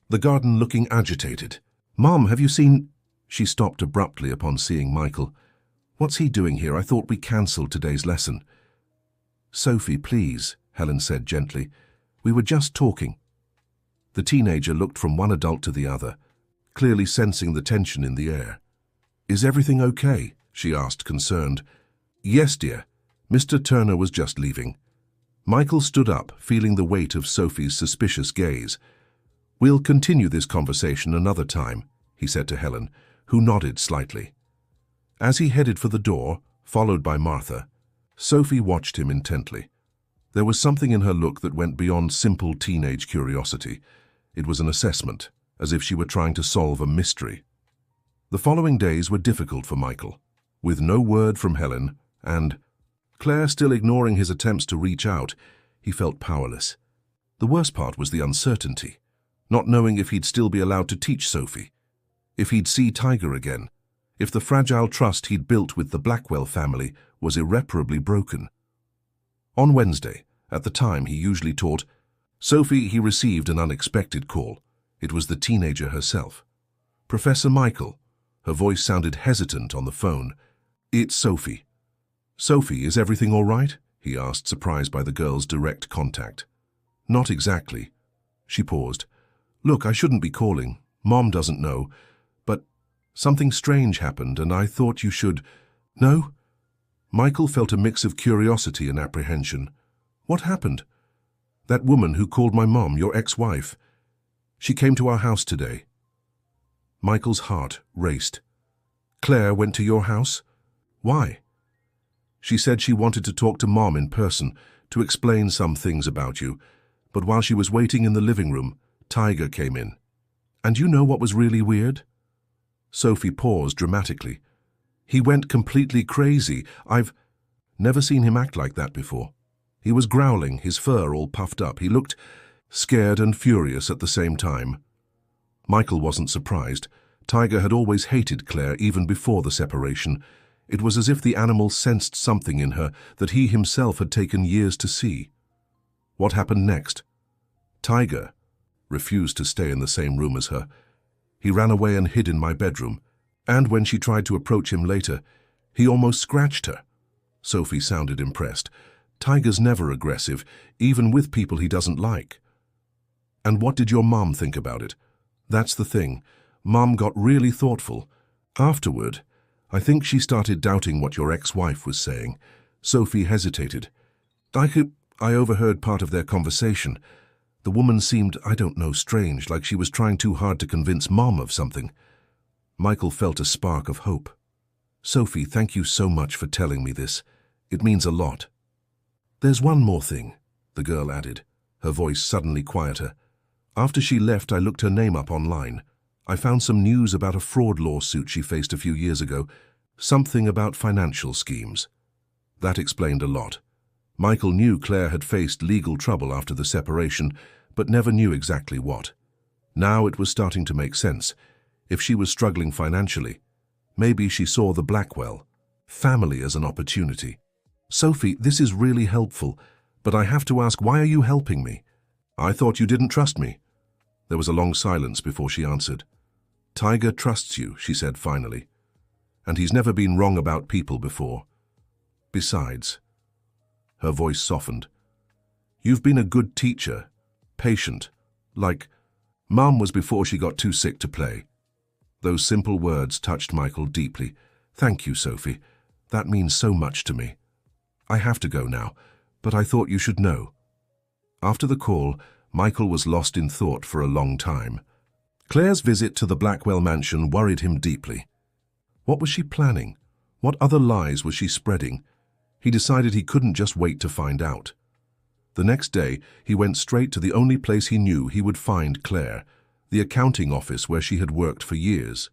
the garden looking agitated. Mom, have you seen... She stopped abruptly upon seeing Michael. What's he doing here? I thought we cancelled today's lesson. Sophie, please, Helen said gently. We were just talking. The teenager looked from one adult to the other, clearly sensing the tension in the air. Is everything okay? She asked, concerned. Yes, dear. Mr. Turner was just leaving. Michael stood up, feeling the weight of Sophie's suspicious gaze. We'll continue this conversation another time, he said to Helen, who nodded slightly. As he headed for the door, followed by Martha, Sophie watched him intently. There was something in her look that went beyond simple teenage curiosity. It was an assessment, as if she were trying to solve a mystery. The following days were difficult for Michael, with no word from Helen, and, Claire still ignoring his attempts to reach out, he felt powerless. The worst part was the uncertainty, not knowing if he'd still be allowed to teach Sophie, if he'd see Tiger again, if the fragile trust he'd built with the Blackwell family was irreparably broken. On Wednesday, at the time he usually taught Sophie, he received an unexpected call. It was the teenager herself. Professor Michael. Her voice sounded hesitant on the phone. It's Sophie. Sophie, is everything all right? He asked, surprised by the girl's direct contact. Not exactly. She paused. Look, I shouldn't be calling. Mom doesn't know. But something strange happened and I thought you should... No? Michael felt a mix of curiosity and apprehension. What happened? That woman who called my mom, your ex-wife. She came to our house today. Michael's heart raced. Claire went to your house? Why? She said she wanted to talk to Mom in person, to explain some things about you, but while she was waiting in the living room, Tiger came in. And you know what was really weird? Sophie paused dramatically. He went completely crazy. I've never seen him act like that before. He was growling, his fur all puffed up. He looked scared and furious at the same time. Michael wasn't surprised. Tiger had always hated Claire even before the separation. It was as if the animal sensed something in her that he himself had taken years to see. What happened next? Tiger refused to stay in the same room as her. He ran away and hid in my bedroom, and when she tried to approach him later, he almost scratched her. Sophie sounded impressed. Tiger's never aggressive, even with people he doesn't like. And what did your mom think about it? That's the thing. Mom got really thoughtful. Afterward, I think she started doubting what your ex-wife was saying. Sophie hesitated. I overheard part of their conversation. The woman seemed, I don't know, strange, like she was trying too hard to convince Mom of something. Michael felt a spark of hope. Sophie, thank you so much for telling me this. It means a lot. There's one more thing, the girl added, her voice suddenly quieter. After she left, I looked her name up online. I found some news about a fraud lawsuit she faced a few years ago, something about financial schemes. That explained a lot. Michael knew Claire had faced legal trouble after the separation, but never knew exactly what. Now it was starting to make sense. If she was struggling financially, maybe she saw the Blackwell family as an opportunity. Sophie, this is really helpful, but I have to ask, why are you helping me? I thought you didn't trust me. There was a long silence before she answered. Tiger trusts you, she said finally, and he's never been wrong about people before. Besides, her voice softened, you've been a good teacher, patient, like Mom was before she got too sick to play. Those simple words touched Michael deeply. Thank you, Sophie. That means so much to me. I have to go now, but I thought you should know. After the call, Michael was lost in thought for a long time. Claire's visit to the Blackwell mansion worried him deeply. What was she planning? What other lies was she spreading? He decided he couldn't just wait to find out. The next day, he went straight to the only place he knew he would find Claire, the accounting office where she had worked for years.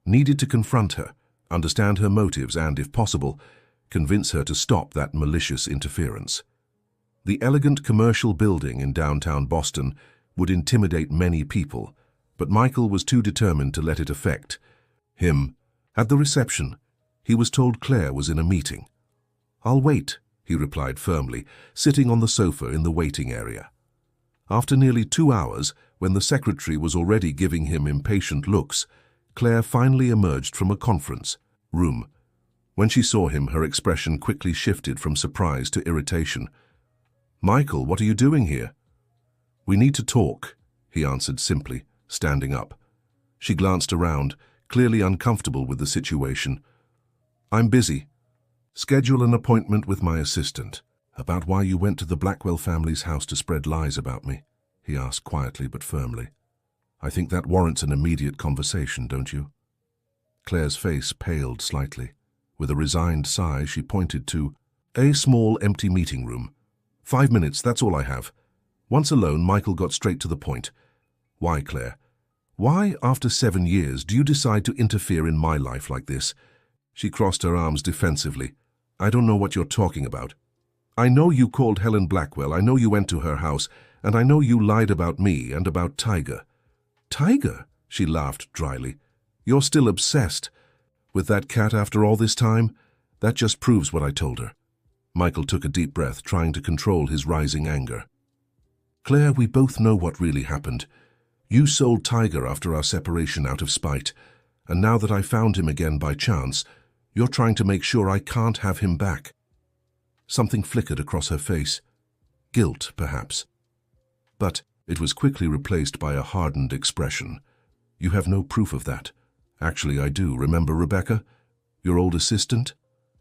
Needed to confront her, understand her motives and, if possible, convince her to stop that malicious interference. The elegant commercial building in downtown Boston would intimidate many people, but Michael was too determined to let it affect Him. At the reception, he was told Claire was in a meeting. "I'll wait," he replied firmly, sitting on the sofa in the waiting area. After nearly 2 hours, when the secretary was already giving him impatient looks, Claire finally emerged from a conference room. When she saw him, her expression quickly shifted from surprise to irritation. "Michael, what are you doing here?" "We need to talk," he answered simply, standing up. She glanced around, clearly uncomfortable with the situation. "I'm busy. Schedule an appointment with my assistant." "About why you went to the Blackwell family's house to spread lies about me?" he asked quietly but firmly. "I think that warrants an immediate conversation, don't you?" Claire's face paled slightly. With a resigned sigh, she pointed to a small, empty meeting room. "5 minutes, that's all I have." Once alone, Michael got straight to the point. "Why, Claire? Why, after 7 years, do you decide to interfere in my life like this?" She crossed her arms defensively. "I don't know what you're talking about. I know you called Helen Blackwell, I know you went to her house, and I know you lied about me and about Tiger." "Tiger?" she laughed dryly. "You're still obsessed with that cat after all this time? That just proves what I told her." Michael took a deep breath, trying to control his rising anger. "Claire, we both know what really happened. You sold Tiger after our separation out of spite, and now that I found him again by chance, you're trying to make sure I can't have him back." Something flickered across her face. Guilt, perhaps. But it was quickly replaced by a hardened expression. "You have no proof of that." "Actually, I do. Remember Rebecca? Your old assistant?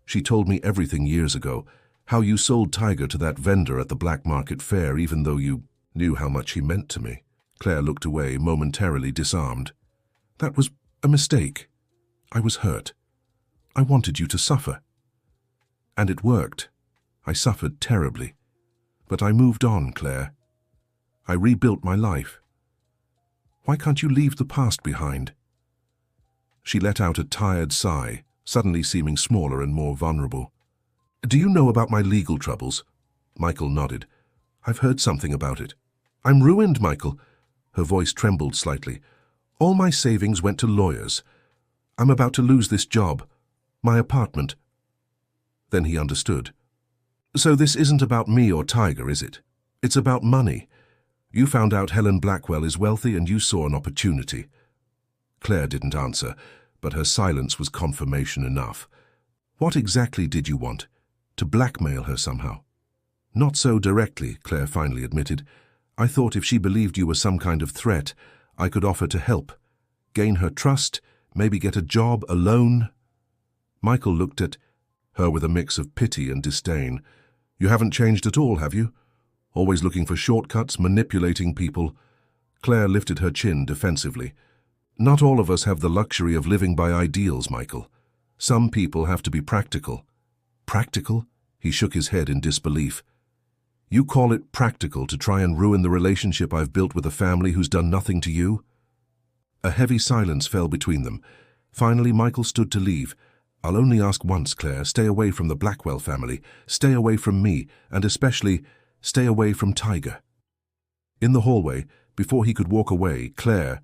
She told me everything years ago. How you sold Tiger to that vendor at the black market fair even though you knew how much he meant to me." Claire looked away, momentarily disarmed. "That was a mistake. I was hurt. I wanted you to suffer. And it worked. I suffered terribly. But I moved on, Claire. I rebuilt my life. Why can't you leave the past behind?" She let out a tired sigh, suddenly seeming smaller and more vulnerable. "Do you know about my legal troubles?" Michael nodded. "I've heard something about it." "I'm ruined, Michael." Her voice trembled slightly. "All my savings went to lawyers. I'm about to lose this job, my apartment." Then he understood. "So this isn't about me or Tiger, is it? It's about money. You found out Helen Blackwell is wealthy and you saw an opportunity." Claire didn't answer, but her silence was confirmation enough. "What exactly did you want? To blackmail her somehow?" "Not so directly," Claire finally admitted. "I thought if she believed you were some kind of threat, I could offer to help. Gain her trust, maybe get a job, a loan." Michael looked at her with a mix of pity and disdain. "You haven't changed at all, have you? Always looking for shortcuts, manipulating people." Claire lifted her chin defensively. "Not all of us have the luxury of living by ideals, Michael. Some people have to be practical." "Practical?" He shook his head in disbelief. "You call it practical to try and ruin the relationship I've built with a family who's done nothing to you?" A heavy silence fell between them. Finally, Michael stood to leave. "I'll only ask once, Claire. Stay away from the Blackwell family. Stay away from me, and especially, stay away from Tiger." In the hallway, before he could walk away, Claire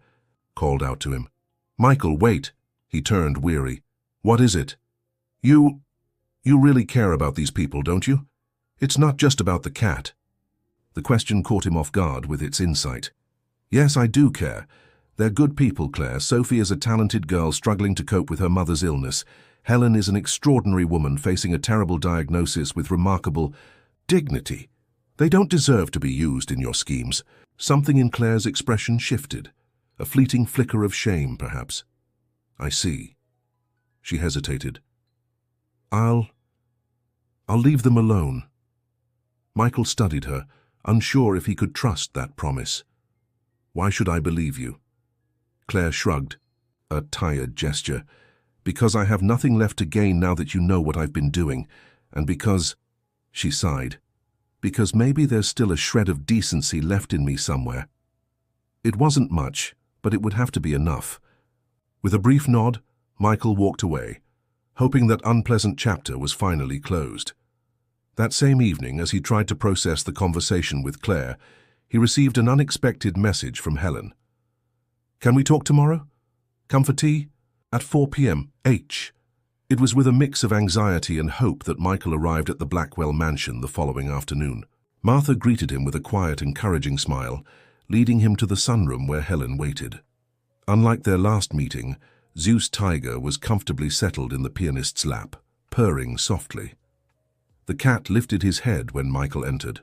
called out to him. "Michael, wait." He turned, weary. "What is it?" You really care about these people, don't you? It's not just about the cat." The question caught him off guard with its insight. "Yes, I do care. They're good people, Claire. Sophie is a talented girl struggling to cope with her mother's illness. Helen is an extraordinary woman facing a terrible diagnosis with remarkable dignity. They don't deserve to be used in your schemes." Something in Claire's expression shifted. A fleeting flicker of shame, perhaps. "I see." She hesitated. I'll leave them alone." Michael studied her, unsure if he could trust that promise. "Why should I believe you?" Claire shrugged, a tired gesture. "Because I have nothing left to gain now that you know what I've been doing, and because," she sighed, "because maybe there's still a shred of decency left in me somewhere." It wasn't much, but it would have to be enough. With a brief nod, Michael walked away, hoping that unpleasant chapter was finally closed. That same evening, as he tried to process the conversation with Claire, he received an unexpected message from Helen. "Can we talk tomorrow? Come for tea?" At 4 p.m. H. It was with a mix of anxiety and hope that Michael arrived at the Blackwell mansion the following afternoon. Martha greeted him with a quiet, encouraging smile, leading him to the sunroom where Helen waited. Unlike their last meeting, Zeus Tiger was comfortably settled in the pianist's lap, purring softly. The cat lifted his head when Michael entered,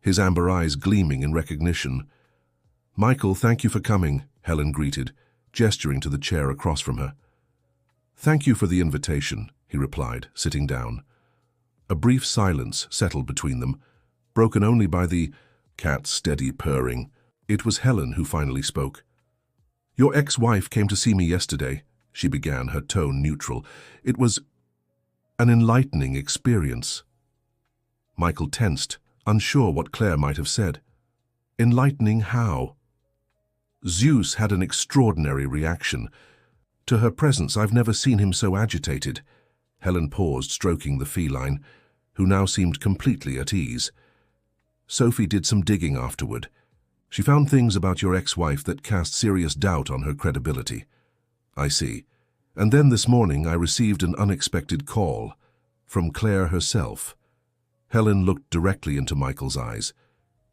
his amber eyes gleaming in recognition. "Michael, thank you for coming," Helen greeted, gesturing to the chair across from her. "Thank you for the invitation," he replied, sitting down. A brief silence settled between them, broken only by the cat's steady purring. It was Helen who finally spoke. "Your ex-wife came to see me yesterday," she began, her tone neutral. "It was an enlightening experience." Michael tensed, unsure what Claire might have said. Enlightening how? Zeus had an extraordinary reaction. To her presence, I've never seen him so agitated. Helen paused, stroking the feline, who now seemed completely at ease. Sophie did some digging afterward. She found things about your ex-wife that cast serious doubt on her credibility. I see. And then this morning I received an unexpected call from Claire herself. Helen looked directly into Michael's eyes.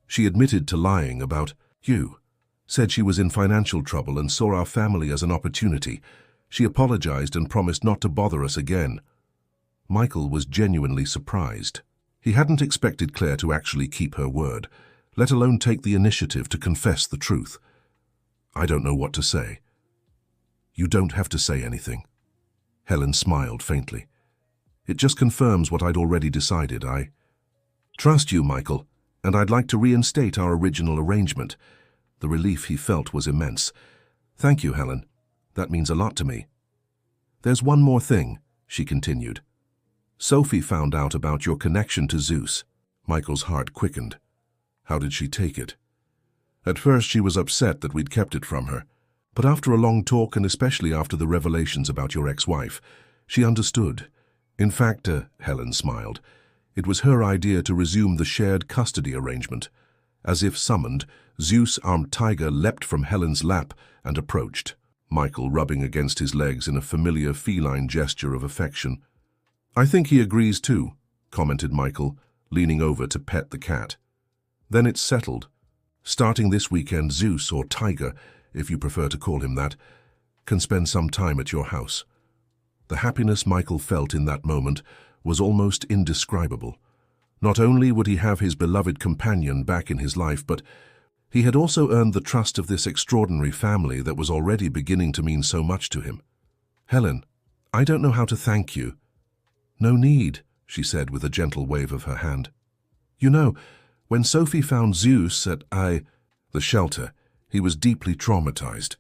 She admitted to lying about you, said she was in financial trouble and saw our family as an opportunity. She apologized and promised not to bother us again. Michael was genuinely surprised. He hadn't expected Claire to actually keep her word, let alone take the initiative to confess the truth. "I don't know what to say." "You don't have to say anything." Helen smiled faintly. "It just confirms what I'd already decided. I trust you, Michael, and I'd like to reinstate our original arrangement." The relief he felt was immense. "Thank you, Helen. That means a lot to me." "There's one more thing," she continued. "Sophie found out about your connection to Zeus." Michael's heart quickened. How did she take it? At first she was upset that we'd kept it from her, but after a long talk, and especially after the revelations about your ex-wife, she understood. In fact, Helen smiled, it was her idea to resume the shared custody arrangement. As if summoned, Zeus-armed Tiger leapt from Helen's lap and approached, Michael rubbing against his legs in a familiar feline gesture of affection. "I think he agrees too," commented Michael, leaning over to pet the cat. "Then it's settled. Starting this weekend, Zeus, or Tiger, if you prefer to call him that, can spend some time at your house." The happiness Michael felt in that moment was almost indescribable. Not only would he have his beloved companion back in his life, but he had also earned the trust of this extraordinary family that was already beginning to mean so much to him. "Helen, I don't know how to thank you." "No need," she said with a gentle wave of her hand. "You know, when Sophie found Zeus at the shelter, he was deeply traumatized.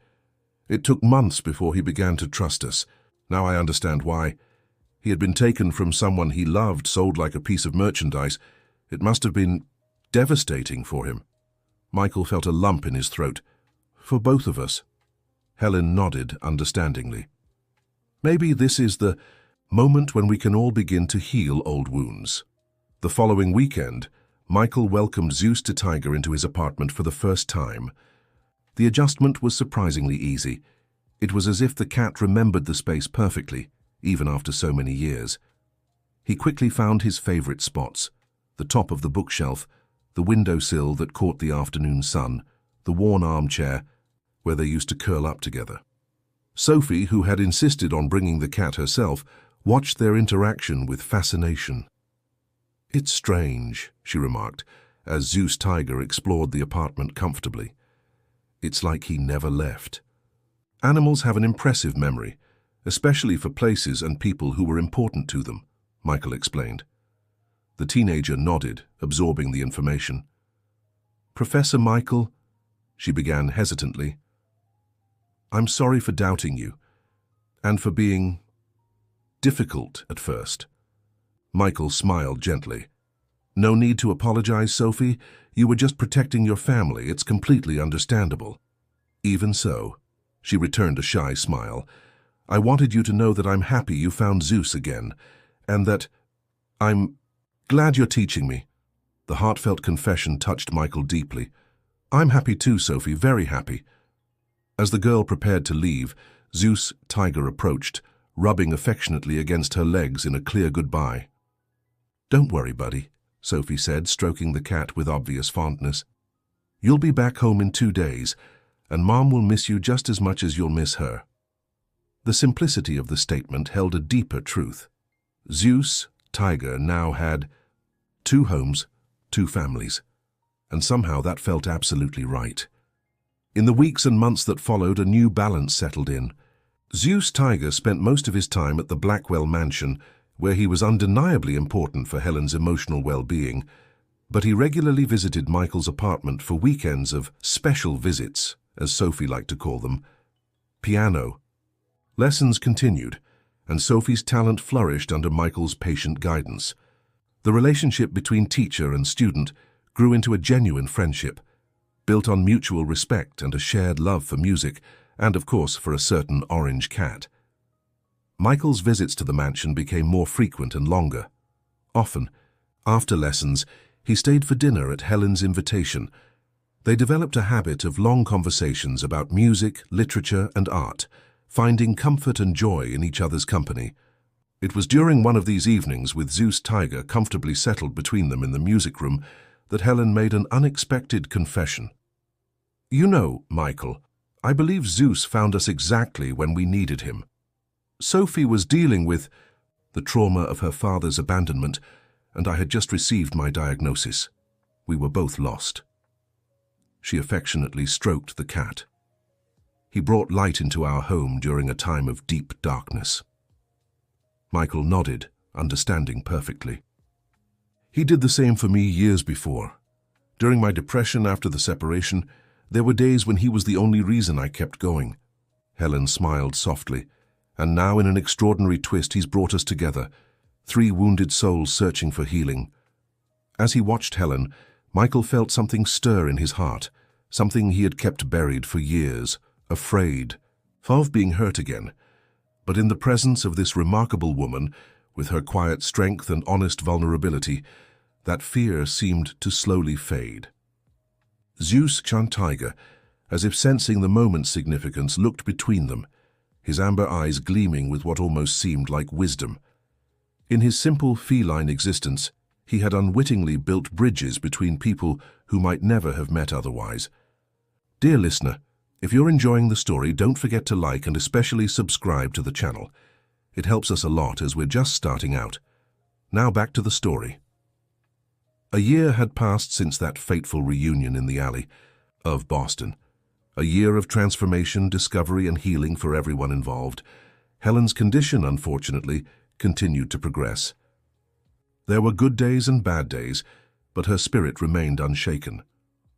It took months before he began to trust us. Now I understand why. He had been taken from someone he loved, sold like a piece of merchandise. It must have been devastating for him." Michael felt a lump in his throat. "For both of us." Helen nodded understandingly. "Maybe this is the moment when we can all begin to heal old wounds." The following weekend, Michael welcomed Zeus to Tiger into his apartment for the first time. The adjustment was surprisingly easy. It was as if the cat remembered the space perfectly, even after so many years. He quickly found his favorite spots: the top of the bookshelf, the windowsill that caught the afternoon sun, the worn armchair where they used to curl up together. Sophie, who had insisted on bringing the cat herself, watched their interaction with fascination. "It's strange," she remarked, as Zeus Tiger explored the apartment comfortably. "It's like he never left." Animals have an impressive memory, especially for places and people who were important to them, Michael explained. The teenager nodded, absorbing the information. "Professor Michael," she began hesitantly, "I'm sorry for doubting you, and for being difficult at first." Michael smiled gently. "No need to apologize, Sophie. You were just protecting your family. It's completely understandable." "Even so," she returned a shy smile, "I wanted you to know that I'm happy you found Zeus again, and that I'm glad you're teaching me." The heartfelt confession touched Michael deeply. "I'm happy too, Sophie, very happy." As the girl prepared to leave, Zeus Tiger approached, rubbing affectionately against her legs in a clear goodbye. "Don't worry, buddy," Sophie said, stroking the cat with obvious fondness. "You'll be back home in 2 days, and Mom will miss you just as much as you'll miss her." The simplicity of the statement held a deeper truth. Zeus Tiger now had 2 homes, 2 families, and somehow that felt absolutely right. In the weeks and months that followed, a new balance settled in. Zeus Tiger spent most of his time at the Blackwell mansion, where he was undeniably important for Helen's emotional well-being, but he regularly visited Michael's apartment for weekends of special visits, as Sophie liked to call them. Piano. Lessons continued, and Sophie's talent flourished under Michael's patient guidance. The relationship between teacher and student grew into a genuine friendship, built on mutual respect and a shared love for music, and of course for a certain orange cat. Michael's visits to the mansion became more frequent and longer. Often, after lessons, he stayed for dinner at Helen's invitation. They developed a habit of long conversations about music, literature, and art, finding comfort and joy in each other's company. It was during one of these evenings, with Zeus Tiger comfortably settled between them in the music room, that Helen made an unexpected confession. "You know, Michael, I believe Zeus found us exactly when we needed him. Sophie was dealing with the trauma of her father's abandonment, and I had just received my diagnosis. We were both lost." She affectionately stroked the cat. "He brought light into our home during a time of deep darkness." Michael nodded, understanding perfectly. "He did the same for me years before. During my depression after the separation, there were days when he was the only reason I kept going." Helen smiled softly. "And now, in an extraordinary twist, he's brought us together, 3 wounded souls searching for healing." As he watched Helen, Michael felt something stir in his heart, something he had kept buried for years, afraid of being hurt again. But in the presence of this remarkable woman, with her quiet strength and honest vulnerability, that fear seemed to slowly fade. Zeus Tiger, as if sensing the moment's significance, looked between them, his amber eyes gleaming with what almost seemed like wisdom. In his simple feline existence, he had unwittingly built bridges between people who might never have met otherwise. Dear listener, if you're enjoying the story, don't forget to like and especially subscribe to the channel. It helps us a lot as we're just starting out. Now back to the story. A year had passed since that fateful reunion in the alley of Boston. A year of transformation, discovery, and healing for everyone involved. Helen's condition, unfortunately, continued to progress. There were good days and bad days, but her spirit remained unshaken.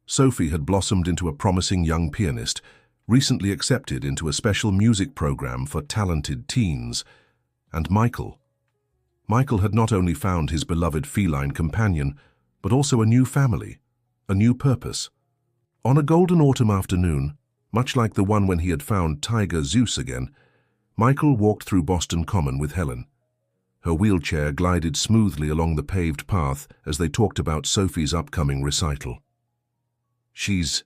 Sophie had blossomed into a promising young pianist, recently accepted into a special music program for talented teens. And Michael had not only found his beloved feline companion, but also a new family, a new purpose. On a golden autumn afternoon, much like the one when he had found Tiger Zeus again, Michael walked through Boston Common with Helen. Her wheelchair glided smoothly along the paved path as they talked about Sophie's upcoming recital. "She's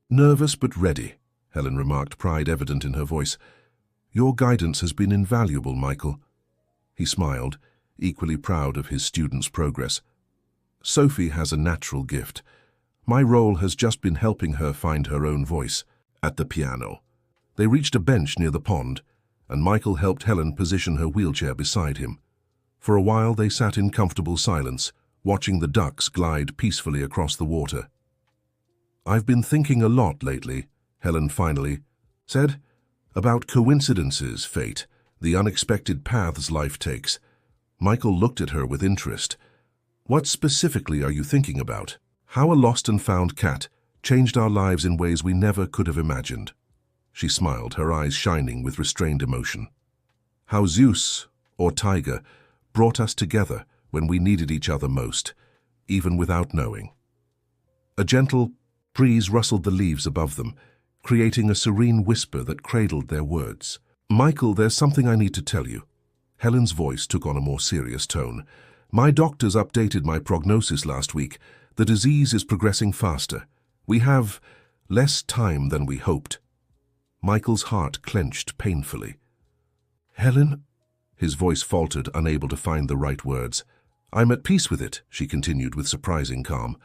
nervous but ready," Helen remarked, pride evident in her voice. "Your guidance has been invaluable, Michael." He smiled, equally proud of his student's progress. "Sophie has a natural gift. My role has just been helping her find her own voice." At the piano, they reached a bench near the pond, and Michael helped Helen position her wheelchair beside him. For a while they sat in comfortable silence, watching the ducks glide peacefully across the water. "I've been thinking a lot lately," Helen finally said, "about coincidences, fate, the unexpected paths life takes." Michael looked at her with interest. "What specifically are you thinking about?" "How a lost and found cat changed our lives in ways we never could have imagined." She smiled, her eyes shining with restrained emotion. "How Zeus, or Tiger, brought us together when we needed each other most, even without knowing." A gentle breeze rustled the leaves above them, creating a serene whisper that cradled their words. "Michael, there's something I need to tell you." Helen's voice took on a more serious tone. "My doctors updated my prognosis last week. The disease is progressing faster. We have less time than we hoped." Michael's heart clenched painfully. "Helen?" His voice faltered, unable to find the right words. "I'm at peace with it," she continued with surprising calm.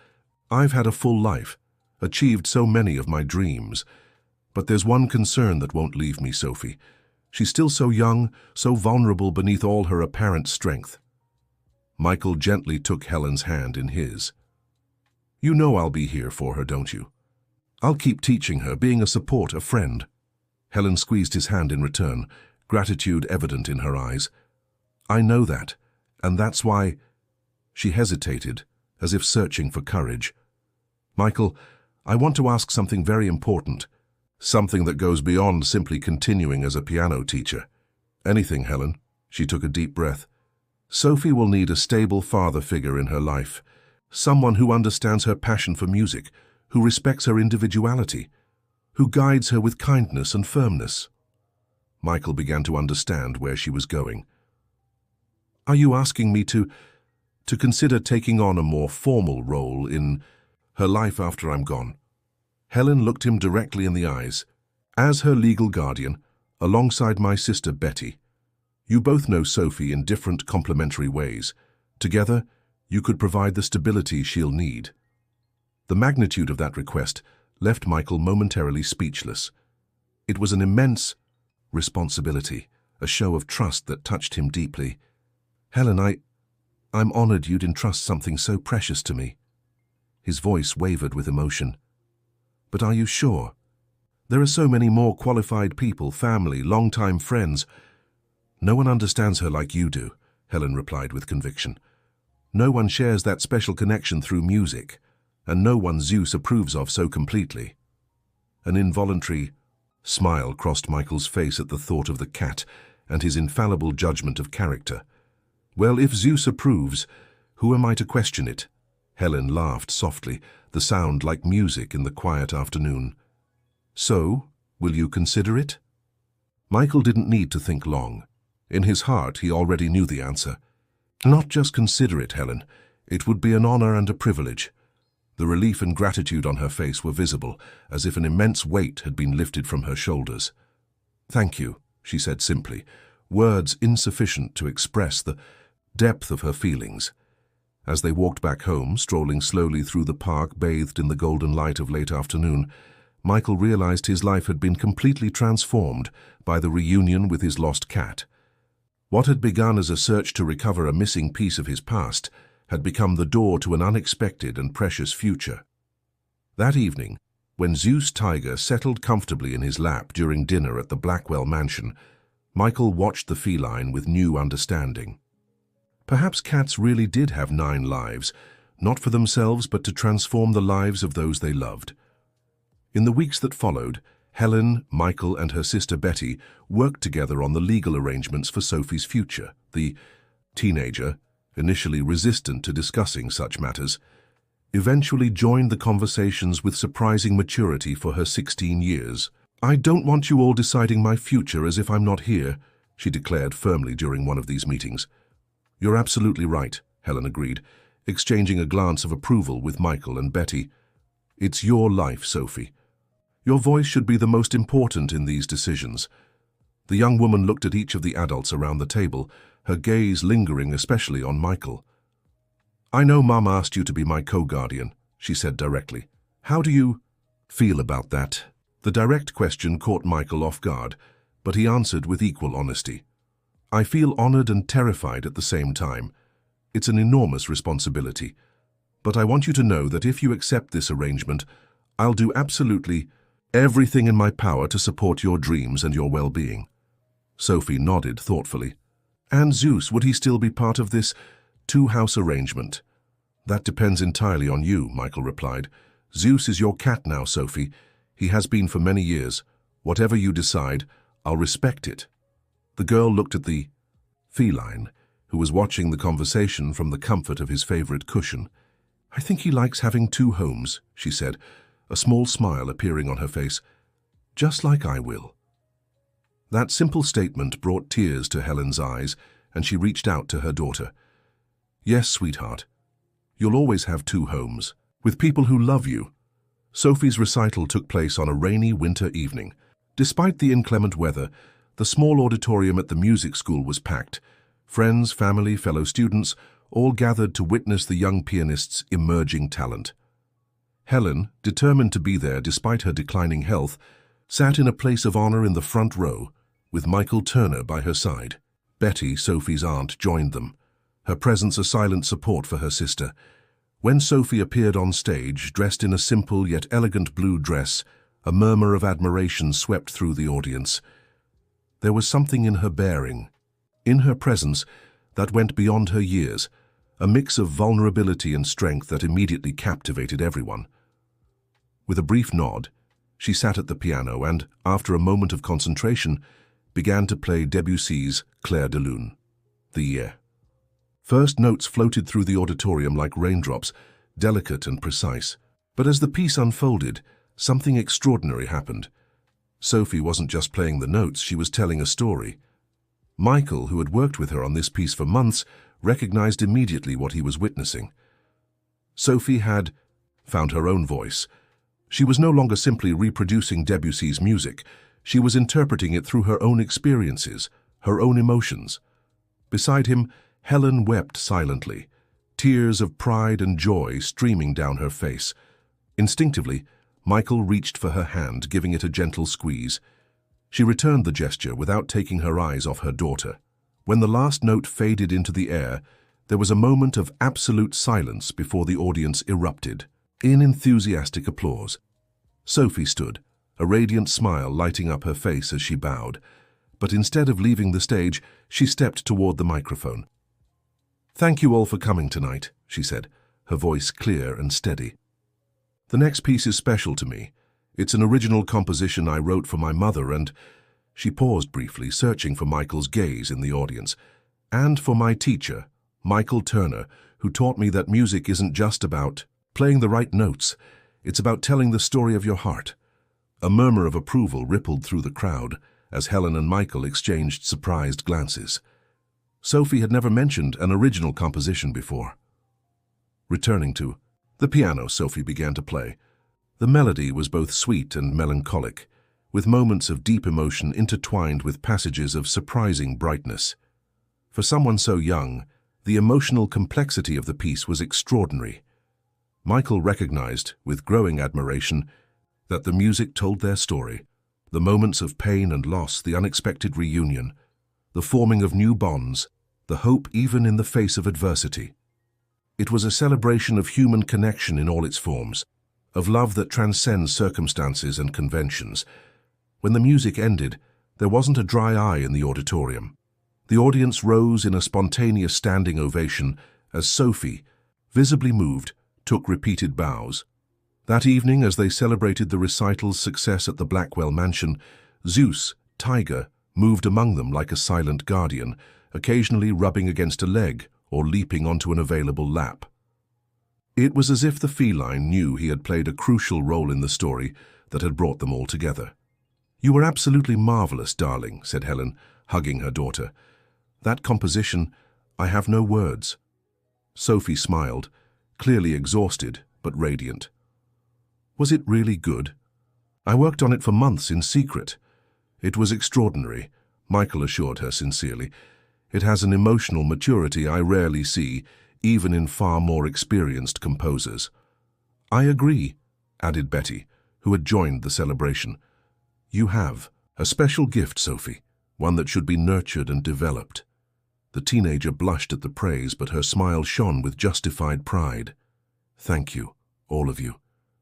"I've had a full life, achieved so many of my dreams. But there's one concern that won't leave me, Sophie. She's still so young, so vulnerable beneath all her apparent strength." Michael gently took Helen's hand in his. "You know I'll be here for her, don't you? I'll keep teaching her, being a support, a friend." Helen squeezed his hand in return, gratitude evident in her eyes. "I know that, and that's why—" She hesitated, as if searching for courage. "Michael, I want to ask something very important. Something that goes beyond simply continuing as a piano teacher." "Anything, Helen." She took a deep breath. "Sophie will need a stable father figure in her life. Someone who understands her passion for music, who respects her individuality, who guides her with kindness and firmness." Michael began to understand where she was going. "Are you asking me to consider taking on a more formal role in her life after I'm gone?" Helen looked him directly in the eyes. "As her legal guardian, alongside my sister Betty, you both know Sophie in different complementary ways. Together, you could provide the stability she'll need." The magnitude of that request left Michael momentarily speechless. It was an immense responsibility, a show of trust that touched him deeply. "Helen, I'm honored you'd entrust something so precious to me." His voice wavered with emotion. "But are you sure? There are so many more qualified people, family, long-time friends." "No one understands her like you do," Helen replied with conviction. "No one shares that special connection through music, and no one Zeus approves of so completely." An involuntary smile crossed Michael's face at the thought of the cat and his infallible judgment of character. "Well, if Zeus approves, who am I to question it?" Helen laughed softly, the sound like music in the quiet afternoon. "So, will you consider it?" Michael didn't need to think long. In his heart, he already knew the answer. "Not just consider it, Helen. It would be an honor and a privilege." The relief and gratitude on her face were visible, as if an immense weight had been lifted from her shoulders. "Thank you," she said simply, words insufficient to express the depth of her feelings. As they walked back home, strolling slowly through the park bathed in the golden light of late afternoon, Michael realized his life had been completely transformed by the reunion with his lost cat. What had begun as a search to recover a missing piece of his past had become the door to an unexpected and precious future. That evening, when Zeus Tiger settled comfortably in his lap during dinner at the Blackwell mansion, Michael watched the feline with new understanding. Perhaps cats really did have 9 lives, not for themselves but to transform the lives of those they loved. In the weeks that followed, Helen, Michael, and her sister Betty worked together on the legal arrangements for Sophie's future. The teenager, initially resistant to discussing such matters, eventually joined the conversations with surprising maturity for her 16 years. "I don't want you all deciding my future as if I'm not here," she declared firmly during one of these meetings. "You're absolutely right," Helen agreed, exchanging a glance of approval with Michael and Betty. "It's your life, Sophie. Your voice should be the most important in these decisions." The young woman looked at each of the adults around the table, her gaze lingering especially on Michael. "I know Mom asked you to be my co-guardian," she said directly. "How do you feel about that?" The direct question caught Michael off guard, but he answered with equal honesty. "I feel honored and terrified at the same time. It's an enormous responsibility. But I want you to know that if you accept this arrangement, I'll do absolutely everything in my power to support your dreams and your well-being." Sophie nodded thoughtfully. "And Zeus, would he still be part of this two-house arrangement?" "That depends entirely on you," Michael replied. "Zeus is your cat now, Sophie. He has been for many years. Whatever you decide, I'll respect it." The girl looked at the feline, who was watching the conversation from the comfort of his favorite cushion. "I think he likes having 2 homes," she said, a small smile appearing on her face. "Just like I will." That simple statement brought tears to Helen's eyes, and she reached out to her daughter. "Yes, sweetheart. You'll always have 2 homes, with people who love you." Sophie's recital took place on a rainy winter evening. Despite the inclement weather, the small auditorium at the music school was packed. Friends, family, fellow students, all gathered to witness the young pianist's emerging talent. Helen, determined to be there despite her declining health, sat in a place of honor in the front row, with Michael Turner by her side. Betty, Sophie's aunt, joined them, her presence a silent support for her sister. When Sophie appeared on stage, dressed in a simple yet elegant blue dress, a murmur of admiration swept through the audience. There was something in her bearing, in her presence, that went beyond her years, a mix of vulnerability and strength that immediately captivated everyone. With a brief nod, she sat at the piano and, after a moment of concentration, began to play Debussy's Clair de Lune, the year. First notes floated through the auditorium like raindrops, delicate and precise. But as the piece unfolded, something extraordinary happened. Sophie wasn't just playing the notes, she was telling a story. Michael, who had worked with her on this piece for months, recognized immediately what he was witnessing. Sophie had found her own voice. She was no longer simply reproducing Debussy's music. She was interpreting it through her own experiences, her own emotions. Beside him, Helen wept silently, tears of pride and joy streaming down her face. Instinctively, Michael reached for her hand, giving it a gentle squeeze. She returned the gesture without taking her eyes off her daughter. When the last note faded into the air, there was a moment of absolute silence before the audience erupted in enthusiastic applause. Sophie stood, a radiant smile lighting up her face as she bowed. But instead of leaving the stage, she stepped toward the microphone. "Thank you all for coming tonight," she said, her voice clear and steady. "The next piece is special to me. It's an original composition I wrote for my mother and—" She paused briefly, searching for Michael's gaze in the audience. "And for my teacher, Michael Turner, who taught me that music isn't just about playing the right notes. It's about telling the story of your heart." A murmur of approval rippled through the crowd as Helen and Michael exchanged surprised glances. Sophie had never mentioned an original composition before. Returning to the piano, Sophie began to play. The melody was both sweet and melancholic, with moments of deep emotion intertwined with passages of surprising brightness. For someone so young, the emotional complexity of the piece was extraordinary. Michael recognized, with growing admiration, that the music told their story, the moments of pain and loss, the unexpected reunion, the forming of new bonds, the hope even in the face of adversity. It was a celebration of human connection in all its forms, of love that transcends circumstances and conventions. When the music ended, there wasn't a dry eye in the auditorium. The audience rose in a spontaneous standing ovation as Sophie, visibly moved, took repeated bows. That evening, as they celebrated the recital's success at the Blackwell mansion, Zeus, Tiger, moved among them like a silent guardian, occasionally rubbing against a leg or leaping onto an available lap. It was as if the feline knew he had played a crucial role in the story that had brought them all together. "You were absolutely marvelous, darling," said Helen, hugging her daughter. "That composition, I have no words." Sophie smiled, clearly exhausted but radiant. "Was it really good? I worked on it for months in secret." "It was extraordinary," Michael assured her sincerely. "It has an emotional maturity I rarely see, even in far more experienced composers." "I agree," added Betty, who had joined the celebration. "You have a special gift, Sophie, one that should be nurtured and developed." The teenager blushed at the praise, but her smile shone with justified pride. "Thank you, all of you,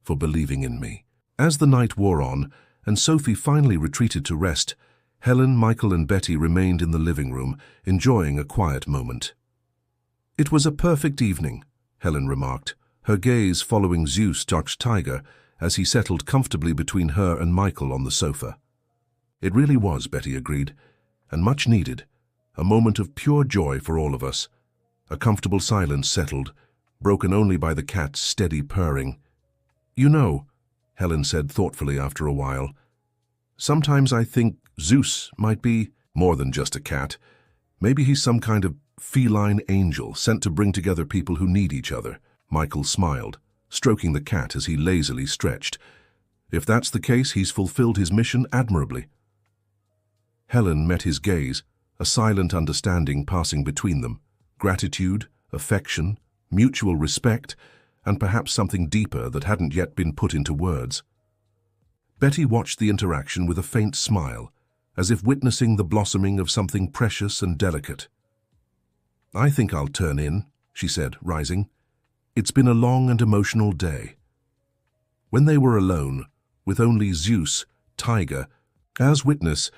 for believing in me." As the night wore on, and Sophie finally retreated to rest, Helen, Michael, and Betty remained in the living room, enjoying a quiet moment. "It was a perfect evening," Helen remarked, her gaze following Zeus touch Tiger as he settled comfortably between her and Michael on the sofa. "It really was," Betty agreed, "and much needed. A moment of pure joy for all of us." A comfortable silence settled, broken only by the cat's steady purring. "You know," Helen said thoughtfully after a while, "sometimes I think Zeus might be more than just a cat. Maybe he's some kind of feline angel sent to bring together people who need each other." Michael smiled, stroking the cat as he lazily stretched. If that's the case, he's fulfilled his mission admirably. Helen met his gaze, a silent understanding passing between them. Gratitude, affection, mutual respect, and perhaps something deeper that hadn't yet been put into words. Betty watched the interaction with a faint smile, as if witnessing the blossoming of something precious and delicate. "I think I'll turn in," she said, rising. "It's been a long and emotional day." When they were alone, with only Zeus, Tiger, as witness,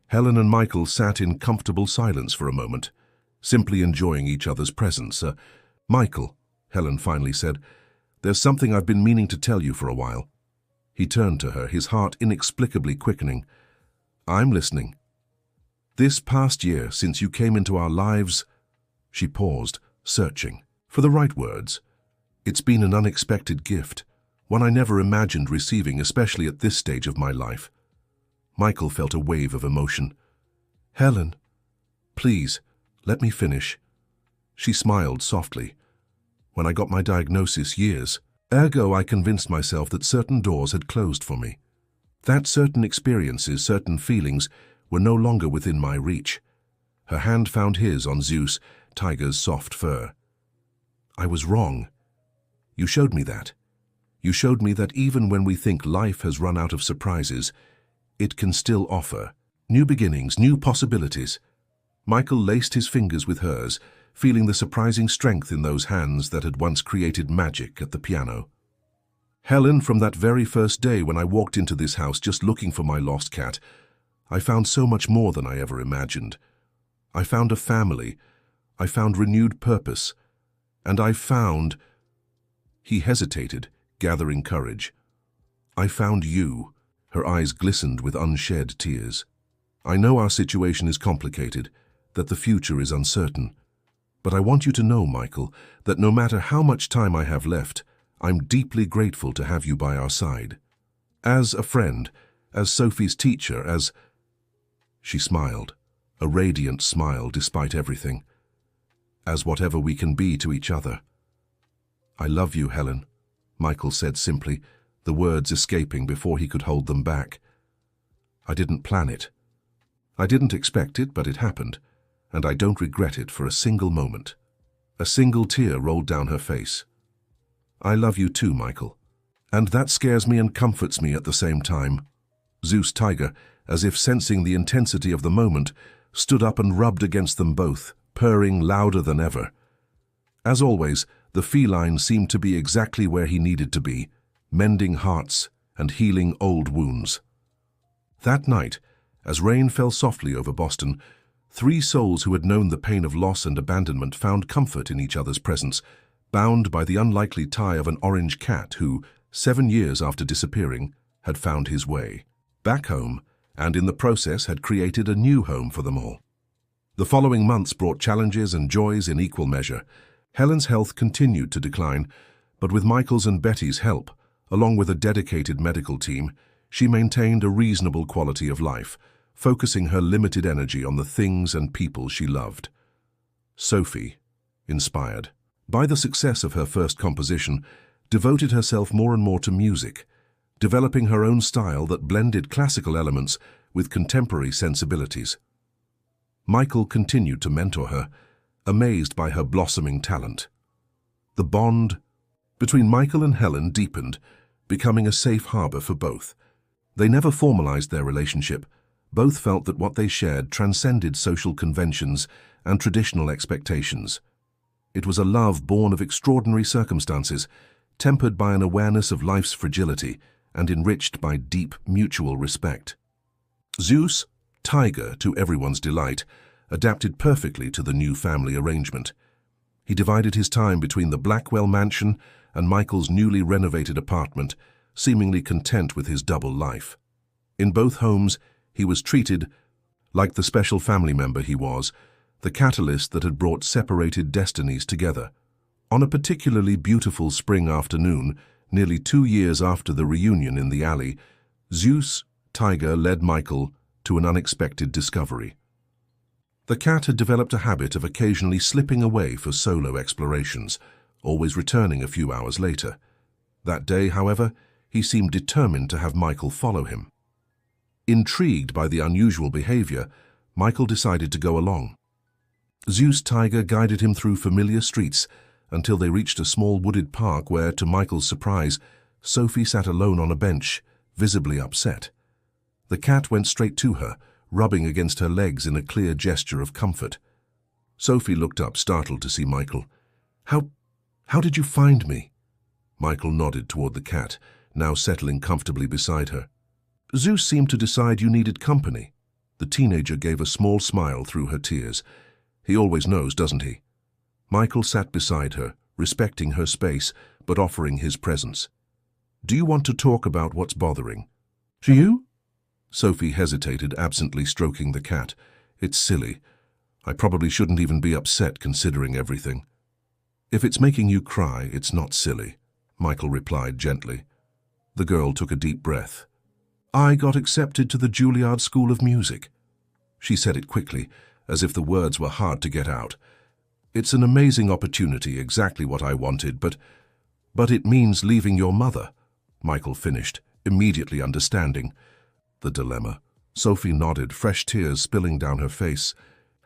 Helen and Michael sat in comfortable silence for a moment, simply enjoying each other's presence. "Michael," Helen finally said, "there's something I've been meaning to tell you for a while." He turned to her, his heart inexplicably quickening. "I'm listening." "This past year, since you came into our lives—" She paused, searching for the right words. "It's been an unexpected gift, one I never imagined receiving, especially at this stage of my life." Michael felt a wave of emotion. "Helen, please, let me finish." She smiled softly. "When I got my diagnosis years ago, I convinced myself that certain doors had closed for me. That certain experiences, certain feelings, were no longer within my reach." Her hand found his on Zeus, Tiger's soft fur. "I was wrong. You showed me that. You showed me that even when we think life has run out of surprises, it can still offer new beginnings, new possibilities." Michael laced his fingers with hers, feeling the surprising strength in those hands that had once created magic at the piano. "Helen, from that very first day when I walked into this house just looking for my lost cat, I found so much more than I ever imagined. I found a family, I found renewed purpose, and I found—" He hesitated, gathering courage. "I found you." Her eyes glistened with unshed tears. "I know our situation is complicated, that the future is uncertain. But I want you to know, Michael, that no matter how much time I have left, I'm deeply grateful to have you by our side. As a friend, as Sophie's teacher, as—" She smiled, a radiant smile despite everything. "As whatever we can be to each other." "I love you, Helen," Michael said simply, the words escaping before he could hold them back. "I didn't plan it. I didn't expect it, but it happened, and I don't regret it for a single moment." A single tear rolled down her face. "I love you too, Michael. And that scares me and comforts me at the same time." Zeus Tiger, as if sensing the intensity of the moment, stood up and rubbed against them both, purring louder than ever. As always, the feline seemed to be exactly where he needed to be, mending hearts and healing old wounds. That night, as rain fell softly over Boston, three souls who had known the pain of loss and abandonment found comfort in each other's presence, bound by the unlikely tie of an orange cat who, 7 years after disappearing, had found his way back home, and in the process had created a new home for them all. The following months brought challenges and joys in equal measure. Helen's health continued to decline, but with Michael's and Betty's help, along with a dedicated medical team, she maintained a reasonable quality of life, focusing her limited energy on the things and people she loved. Sophie, inspired by the success of her first composition, devoted herself more and more to music, developing her own style that blended classical elements with contemporary sensibilities. Michael continued to mentor her, amazed by her blossoming talent. The bond between Michael and Helen deepened, becoming a safe harbor for both. They never formalized their relationship. Both felt that what they shared transcended social conventions and traditional expectations. It was a love born of extraordinary circumstances, tempered by an awareness of life's fragility and enriched by deep mutual respect. Zeus, Tiger, to everyone's delight, adapted perfectly to the new family arrangement. He divided his time between the Blackwell mansion and Michael's newly renovated apartment, seemingly content with his double life. In both homes, he was treated like the special family member he was, the catalyst that had brought separated destinies together. On a particularly beautiful spring afternoon, nearly 2 years after the reunion in the alley, Zeus, Tiger, led Michael to an unexpected discovery. The cat had developed a habit of occasionally slipping away for solo explorations, always returning a few hours later. That day, however, He seemed determined to have Michael follow him. Intrigued by the unusual behavior, Michael decided to go along. Zeus Tiger guided him through familiar streets until they reached a small wooded park where, to Michael's surprise, Sophie sat alone on a bench, visibly upset. The cat went straight to her, rubbing against her legs in a clear gesture of comfort. Sophie looked up, startled to see Michael. How did you find me?" Michael nodded toward the cat, now settling comfortably beside her. "Zeus seemed to decide you needed company." The teenager gave a small smile through her tears. "He always knows, doesn't he?" Michael sat beside her, respecting her space, but offering his presence. "Do you want to talk about what's bothering?" "Do you?" Sophie hesitated, absently stroking the cat. "It's silly. I probably shouldn't even be upset considering everything." "If it's making you cry, it's not silly," Michael replied gently. The girl took a deep breath. "I got accepted to the Juilliard School of Music." She said it quickly, as if the words were hard to get out. "It's an amazing opportunity, exactly what I wanted, but it means leaving your mother," Michael finished, immediately understanding the dilemma. Sophie nodded, fresh tears spilling down her face.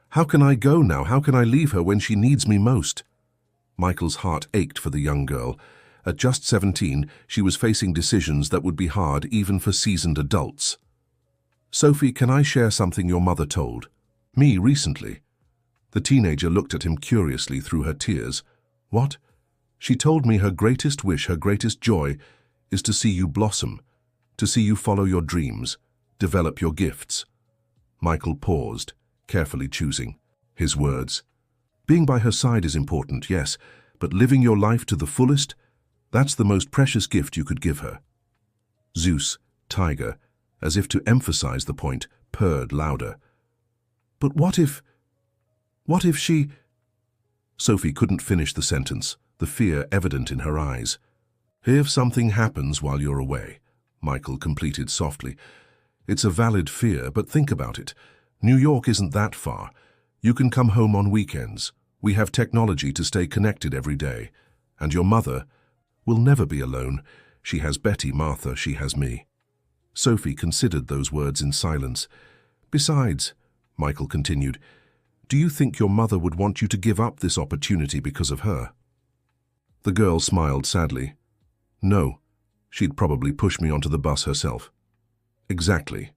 "How can I go now? How can I leave her when she needs me most?" Michael's heart ached for the young girl. At just 17, she was facing decisions that would be hard even for seasoned adults. "Sophie, can I share something your mother told me recently?" The teenager looked at him curiously through her tears. "What?" "She told me her greatest wish, her greatest joy, is to see you blossom, to see you follow your dreams, develop your gifts." Michael paused, carefully choosing his words. "Being by her side is important, yes, but living your life to the fullest, that's the most precious gift you could give her." Zeus, Tiger, as if to emphasize the point, purred louder. "But what if she—" Sophie couldn't finish the sentence, the fear evident in her eyes. "If something happens while you're away," Michael completed softly. "It's a valid fear, but think about it. New York isn't that far. You can come home on weekends. We have technology to stay connected every day. And your mother will never be alone. She has Betty, Martha, she has me." Sophie considered those words in silence. "Besides," Michael continued, "do you think your mother would want you to give up this opportunity because of her?" The girl smiled sadly. "No, she'd probably push me onto the bus herself." "Exactly."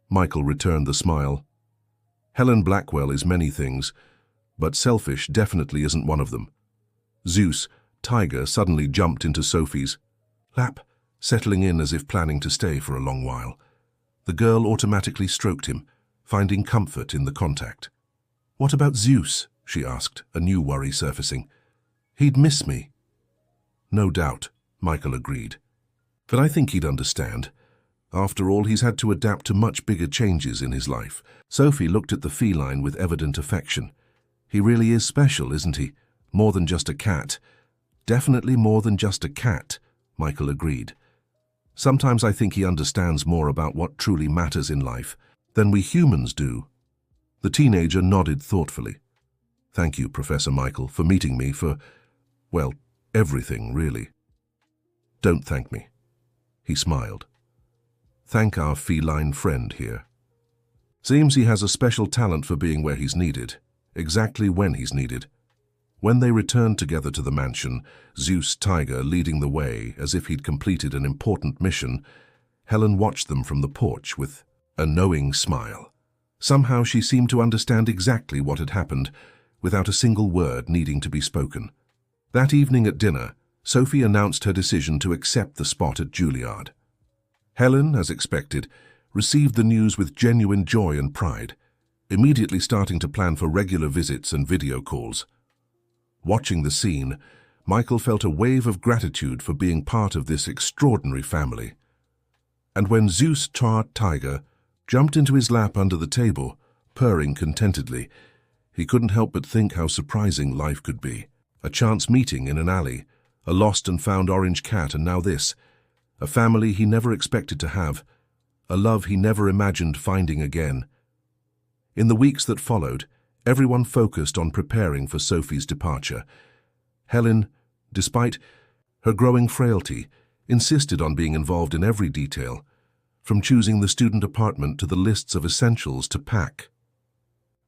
Michael returned the smile. "Helen Blackwell is many things, but selfish definitely isn't one of them." Zeus, Tiger, suddenly jumped into Sophie's lap, settling in as if planning to stay for a long while. The girl automatically stroked him, finding comfort in the contact. "What about Zeus?" she asked, a new worry surfacing. "He'd miss me." "No doubt," Michael agreed. "But I think he'd understand. After all, he's had to adapt to much bigger changes in his life." Sophie looked at the feline with evident affection. "He really is special, isn't he? More than just a cat." "Definitely more than just a cat," Michael agreed. "Sometimes I think he understands more about what truly matters in life than we humans do." The teenager nodded thoughtfully. "Thank you, Professor Michael, for meeting me, for, well, everything, really." "Don't thank me." He smiled. "Thank our feline friend here. Seems he has a special talent for being where he's needed, exactly when he's needed." When they returned together to the mansion, Zeus Tiger leading the way as if he'd completed an important mission, Helen watched them from the porch with a knowing smile. Somehow she seemed to understand exactly what had happened, without a single word needing to be spoken. That evening at dinner, Sophie announced her decision to accept the spot at Juilliard. Helen, as expected, received the news with genuine joy and pride, immediately starting to plan for regular visits and video calls. Watching the scene, Michael felt a wave of gratitude for being part of this extraordinary family. And when Zeus Tiger jumped into his lap under the table, purring contentedly, he couldn't help but think how surprising life could be. A chance meeting in an alley, a lost and found orange cat, and now this. A family he never expected to have, a love he never imagined finding again. In the weeks that followed, everyone focused on preparing for Sophie's departure. Helen, despite her growing frailty, insisted on being involved in every detail, from choosing the student apartment to the lists of essentials to pack.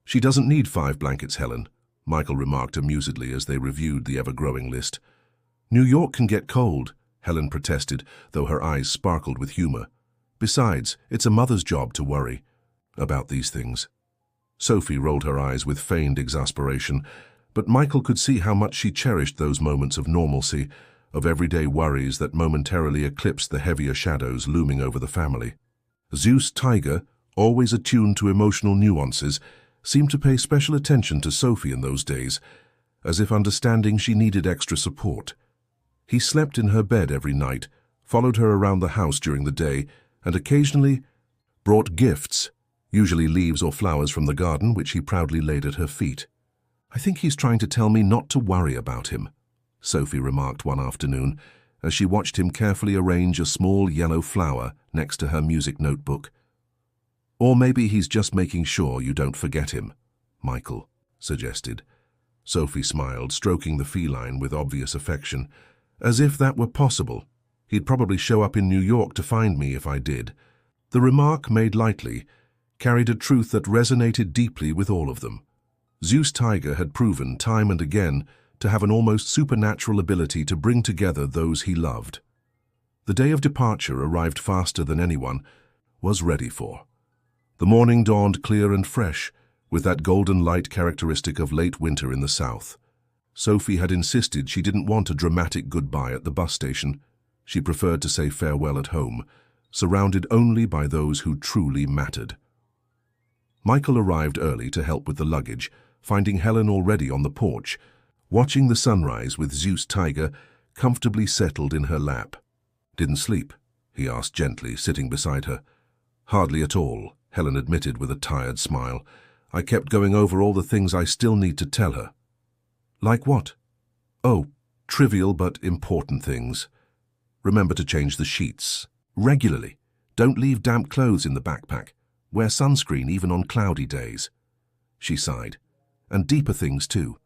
"She doesn't need 5 blankets, Helen," Michael remarked amusedly as they reviewed the ever-growing list. "New York can get cold," Helen protested, though her eyes sparkled with humor. "Besides, it's a mother's job to worry about these things." Sophie rolled her eyes with feigned exasperation, but Michael could see how much she cherished those moments of normalcy, of everyday worries that momentarily eclipsed the heavier shadows looming over the family. Zeus Tiger, always attuned to emotional nuances, seemed to pay special attention to Sophie in those days, as if understanding she needed extra support. He slept in her bed every night, followed her around the house during the day, and occasionally brought gifts, usually leaves or flowers from the garden, which he proudly laid at her feet. "I think he's trying to tell me not to worry about him," Sophie remarked one afternoon, as she watched him carefully arrange a small yellow flower next to her music notebook. "Or maybe he's just making sure you don't forget him," Michael suggested. Sophie smiled, stroking the feline with obvious affection. "As if that were possible. He'd probably show up in New York to find me if I did." The remark, made lightly, carried a truth that resonated deeply with all of them. Zeus Tiger had proven time and again to have an almost supernatural ability to bring together those he loved. The day of departure arrived faster than anyone was ready for. The morning dawned clear and fresh, with that golden light characteristic of late winter in the south. Sophie had insisted she didn't want a dramatic goodbye at the bus station. She preferred to say farewell at home, surrounded only by those who truly mattered. Michael arrived early to help with the luggage, finding Helen already on the porch, watching the sunrise with Zeus Tiger comfortably settled in her lap. "Didn't sleep?" he asked gently, sitting beside her. "Hardly at all," Helen admitted with a tired smile. "I kept going over all the things I still need to tell her." "Like what?" "Oh, trivial but important things. Remember to change the sheets regularly. Don't leave damp clothes in the backpack. Wear sunscreen even on cloudy days." She sighed. "And deeper things too.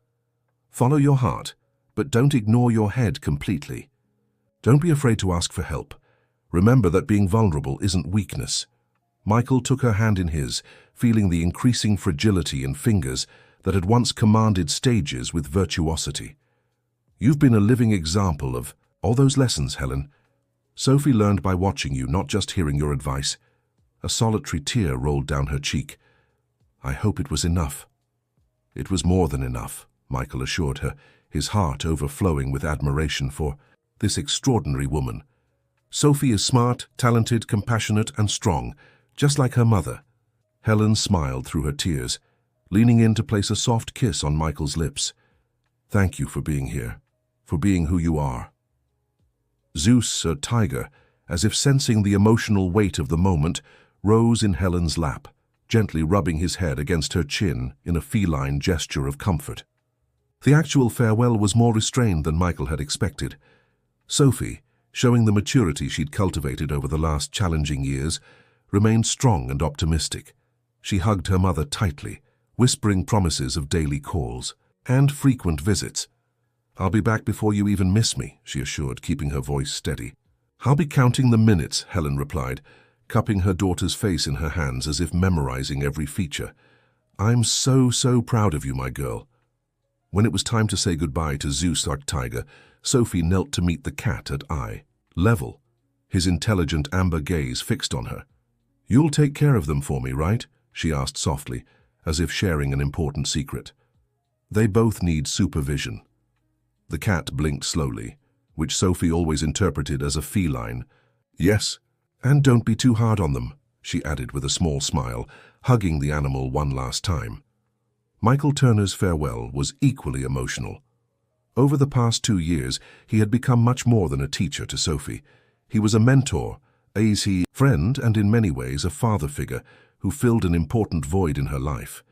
Follow your heart, but don't ignore your head completely. Don't be afraid to ask for help. Remember that being vulnerable isn't weakness." Michael took her hand in his, feeling the increasing fragility in fingers that had once commanded stages with virtuosity. "You've been a living example of all those lessons, Helen. Sophie learned by watching you, not just hearing your advice." A solitary tear rolled down her cheek. "I hope it was enough." "It was more than enough," Michael assured her, his heart overflowing with admiration for this extraordinary woman. "Sophie is smart, talented, compassionate, and strong, just like her mother." Helen smiled through her tears, leaning in to place a soft kiss on Michael's lips. "Thank you for being here, for being who you are." Zeus, a tiger, as if sensing the emotional weight of the moment, rose in Helen's lap, gently rubbing his head against her chin in a feline gesture of comfort. The actual farewell was more restrained than Michael had expected. Sophie, showing the maturity she'd cultivated over the last challenging years, remained strong and optimistic. She hugged her mother tightly, whispering promises of daily calls and frequent visits. "I'll be back before you even miss me," she assured, keeping her voice steady. "I'll be counting the minutes," Helen replied, cupping her daughter's face in her hands as if memorizing every feature. "I'm so proud of you, my girl." When it was time to say goodbye to Zeus Tiger, Sophie knelt to meet the cat at eye level, his intelligent amber gaze fixed on her. "You'll take care of them for me, right?" she asked softly, as if sharing an important secret. "They both need supervision." The cat blinked slowly, which Sophie always interpreted as a feline. "Yes, and don't be too hard on them," she added with a small smile, hugging the animal one last time. Michael Turner's farewell was equally emotional. Over the past 2 years, he had become much more than a teacher to Sophie. He was a mentor, a friend, and in many ways a father figure who filled an important void in her life.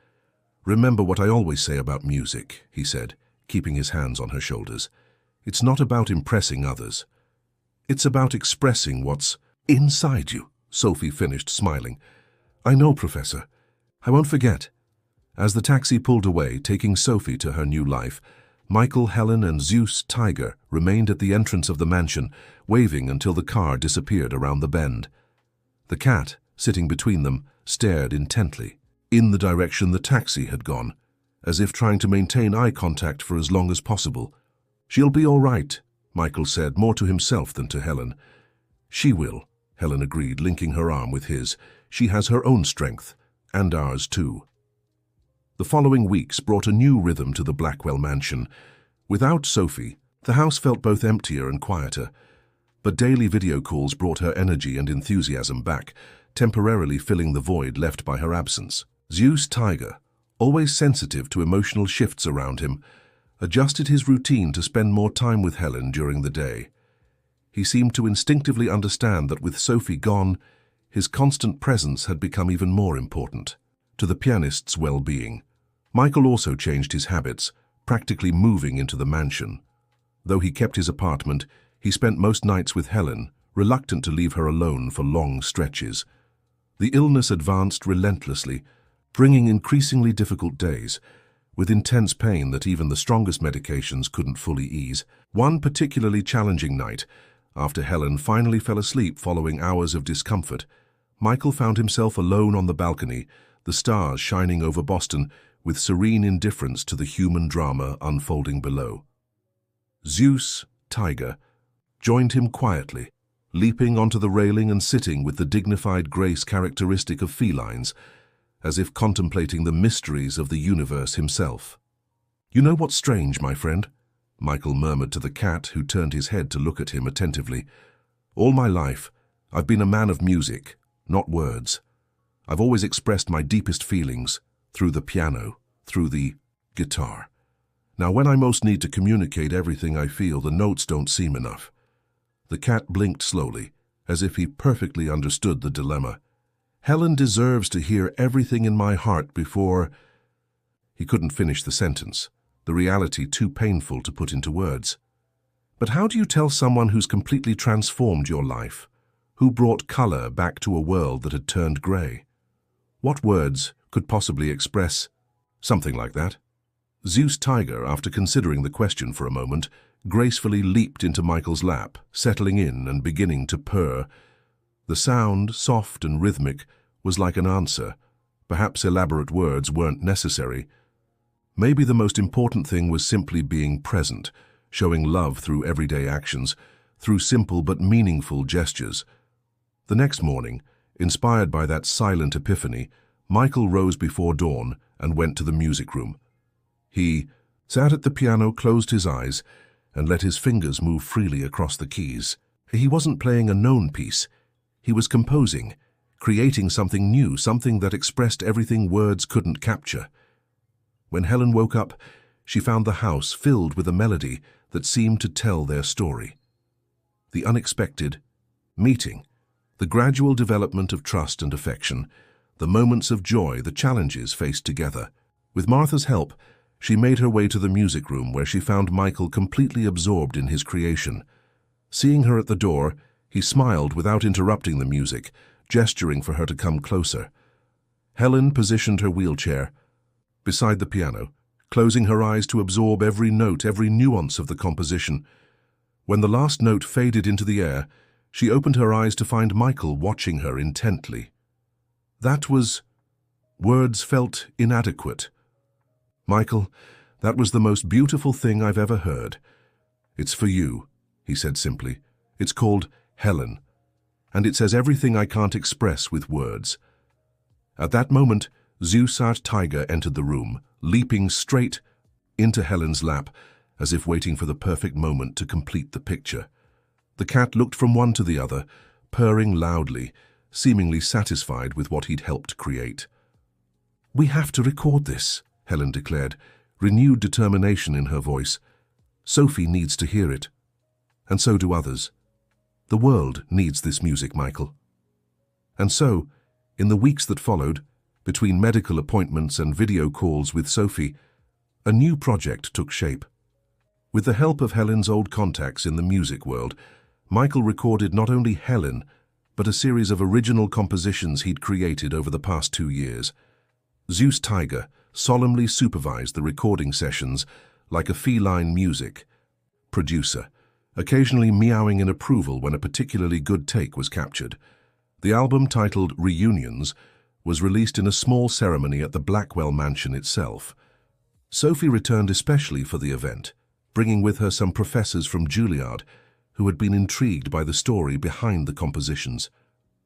"Remember what I always say about music," he said, keeping his hands on her shoulders. "It's not about impressing others. It's about expressing what's inside you," Sophie finished, smiling. "I know, Professor. I won't forget." As the taxi pulled away, taking Sophie to her new life, Michael, Helen, and Zeus Tiger remained at the entrance of the mansion, waving until the car disappeared around the bend. The cat, sitting between them, stared intently, in the direction the taxi had gone, as if trying to maintain eye contact for as long as possible. "She'll be all right," Michael said, more to himself than to Helen. "She will," Helen agreed, linking her arm with his. "She has her own strength, and ours too." The following weeks brought a new rhythm to the Blackwell mansion. Without Sophie, the house felt both emptier and quieter, but daily video calls brought her energy and enthusiasm back, temporarily filling the void left by her absence. Zeus Tiger, always sensitive to emotional shifts around him, adjusted his routine to spend more time with Helen during the day. He seemed to instinctively understand that with Sophie gone, his constant presence had become even more important to the pianist's well-being. Michael also changed his habits, practically moving into the mansion. Though he kept his apartment, he spent most nights with Helen, reluctant to leave her alone for long stretches. The illness advanced relentlessly, bringing increasingly difficult days, with intense pain that even the strongest medications couldn't fully ease. One particularly challenging night, after Helen finally fell asleep following hours of discomfort, Michael found himself alone on the balcony, the stars shining over Boston, with serene indifference to the human drama unfolding below. Zeus Tiger joined him quietly, leaping onto the railing and sitting with the dignified grace characteristic of felines, as if contemplating the mysteries of the universe himself. "You know what's strange, my friend?" Michael murmured to the cat, who turned his head to look at him attentively. "All my life, I've been a man of music, not words. I've always expressed my deepest feelings through the piano, through the guitar. Now, when I most need to communicate everything I feel, the notes don't seem enough." The cat blinked slowly, as if he perfectly understood the dilemma. "Helen deserves to hear everything in my heart before—" He couldn't finish the sentence, the reality too painful to put into words. "But how do you tell someone who's completely transformed your life, who brought color back to a world that had turned gray? What words could possibly express something like that?" Zeus Tiger, after considering the question for a moment, gracefully leaped into Michael's lap, settling in and beginning to purr. The sound, soft and rhythmic, was like an answer. Perhaps elaborate words weren't necessary. Maybe the most important thing was simply being present, showing love through everyday actions, through simple but meaningful gestures. The next morning, inspired by that silent epiphany, Michael rose before dawn and went to the music room. He sat at the piano, closed his eyes, and let his fingers move freely across the keys. He wasn't playing a known piece. He was composing, creating something new, something that expressed everything words couldn't capture. When Helen woke up, she found the house filled with a melody that seemed to tell their story. The unexpected meeting, the gradual development of trust and affection, the moments of joy, the challenges faced together. With Martha's help, she made her way to the music room, where she found Michael completely absorbed in his creation. Seeing her at the door, he smiled without interrupting the music, gesturing for her to come closer. Helen positioned her wheelchair beside the piano, closing her eyes to absorb every note, every nuance of the composition. When the last note faded into the air, she opened her eyes to find Michael watching her intently. That was... Words felt inadequate. "Michael, that was the most beautiful thing I've ever heard. It's for you," he said simply. "It's called Helen, and it says everything I can't express with words." At that moment, Zeus Tiger entered the room, leaping straight into Helen's lap, as if waiting for the perfect moment to complete the picture. The cat looked from one to the other, purring loudly, seemingly satisfied with what he'd helped create. "We have to record this," Helen declared, renewed determination in her voice. "Sophie needs to hear it, and so do others. The world needs this music, Michael." And so, in the weeks that followed, between medical appointments and video calls with Sophie, a new project took shape. With the help of Helen's old contacts in the music world, Michael recorded not only Helen, but a series of original compositions he'd created over the past 2 years. Zeus Tiger solemnly supervised the recording sessions, like a feline music. Producer, occasionally meowing in approval when a particularly good take was captured. The album, titled Reunites, was released in a small ceremony at the Blackwell mansion itself. Sophie returned especially for the event, bringing with her some professors from Juilliard who had been intrigued by the story behind the compositions.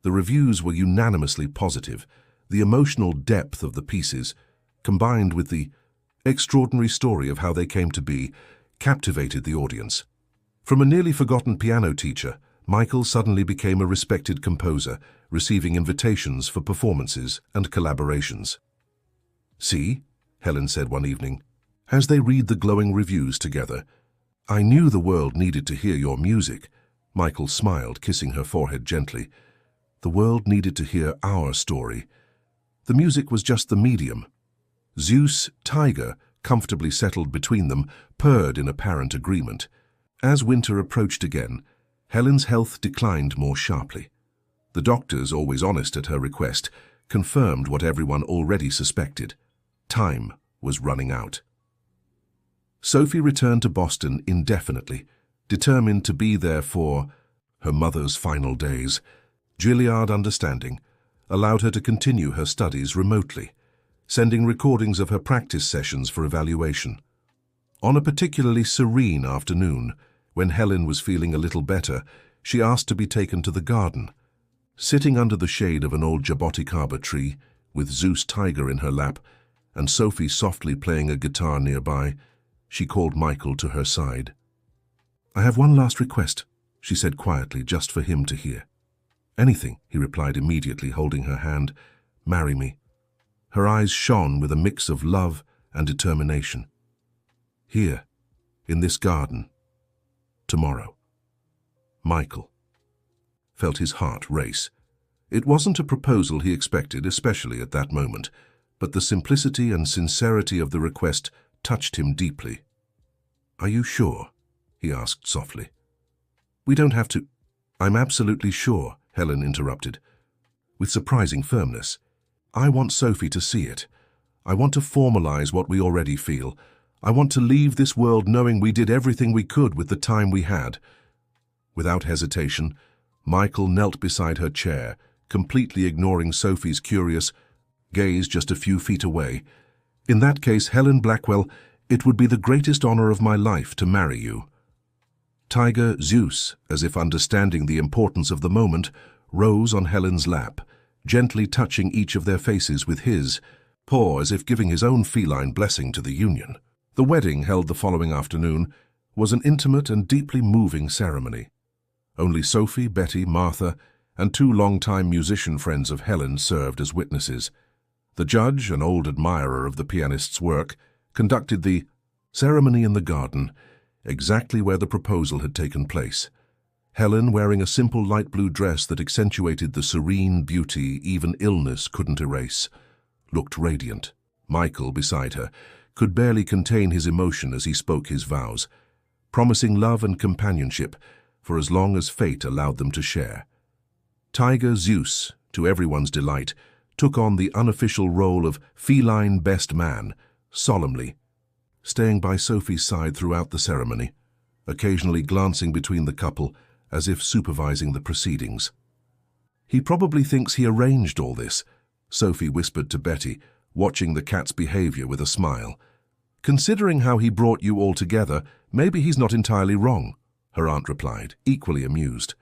The reviews were unanimously positive. The emotional depth of the pieces, combined with the extraordinary story of how they came to be, captivated the audience. From a nearly forgotten piano teacher, Michael suddenly became a respected composer, receiving invitations for performances and collaborations. "See," Helen said one evening, as they read the glowing reviews together, "I knew the world needed to hear your music." Michael smiled, kissing her forehead gently. "The world needed to hear our story." The music was just the medium. Zeus, Tiger, comfortably settled between them, purred in apparent agreement. As winter approached again, Helen's health declined more sharply. The doctors, always honest at her request, confirmed what everyone already suspected. Time was running out. Sophie returned to Boston indefinitely, determined to be there for her mother's final days. Juilliard, understanding, allowed her to continue her studies remotely, sending recordings of her practice sessions for evaluation. On a particularly serene afternoon, when Helen was feeling a little better, she asked to be taken to the garden. Sitting under the shade of an old jaboticaba tree, with Zeus Tiger in her lap, and Sophie softly playing a guitar nearby, she called Michael to her side. "I have one last request," she said quietly, just for him to hear. "Anything," he replied immediately, holding her hand. "Marry me." Her eyes shone with a mix of love and determination. "Here, in this garden, tomorrow." Michael felt his heart race. It wasn't a proposal he expected, especially at that moment, but the simplicity and sincerity of the request touched him deeply. "Are you sure?" he asked softly. "We don't have to—" "I'm absolutely sure," Helen interrupted, with surprising firmness. "I want Sophie to see it. I want to formalize what we already feel. I want to leave this world knowing we did everything we could with the time we had." Without hesitation, Michael knelt beside her chair, completely ignoring Sophie's curious gaze just a few feet away. "In that case, Helen Blackwell, it would be the greatest honor of my life to marry you." Tiger Zeus, as if understanding the importance of the moment, rose on Helen's lap, gently touching each of their faces with his paw as if giving his own feline blessing to the union. The wedding, held the following afternoon, was an intimate and deeply moving ceremony. Only Sophie, Betty, Martha, and two longtime musician friends of Helen served as witnesses. The judge, an old admirer of the pianist's work, conducted the ceremony in the garden, exactly where the proposal had taken place. Helen, wearing a simple light blue dress that accentuated the serene beauty even illness couldn't erase, looked radiant. Michael, beside her, could barely contain his emotion as he spoke his vows, promising love and companionship for as long as fate allowed them to share. Tiger Zeus, to everyone's delight, took on the unofficial role of feline best man, solemnly, staying by Sophie's side throughout the ceremony, occasionally glancing between the couple as if supervising the proceedings. "He probably thinks he arranged all this," Sophie whispered to Betty, watching the cat's behavior with a smile. "Considering how he brought you all together, maybe he's not entirely wrong," her aunt replied, equally amused.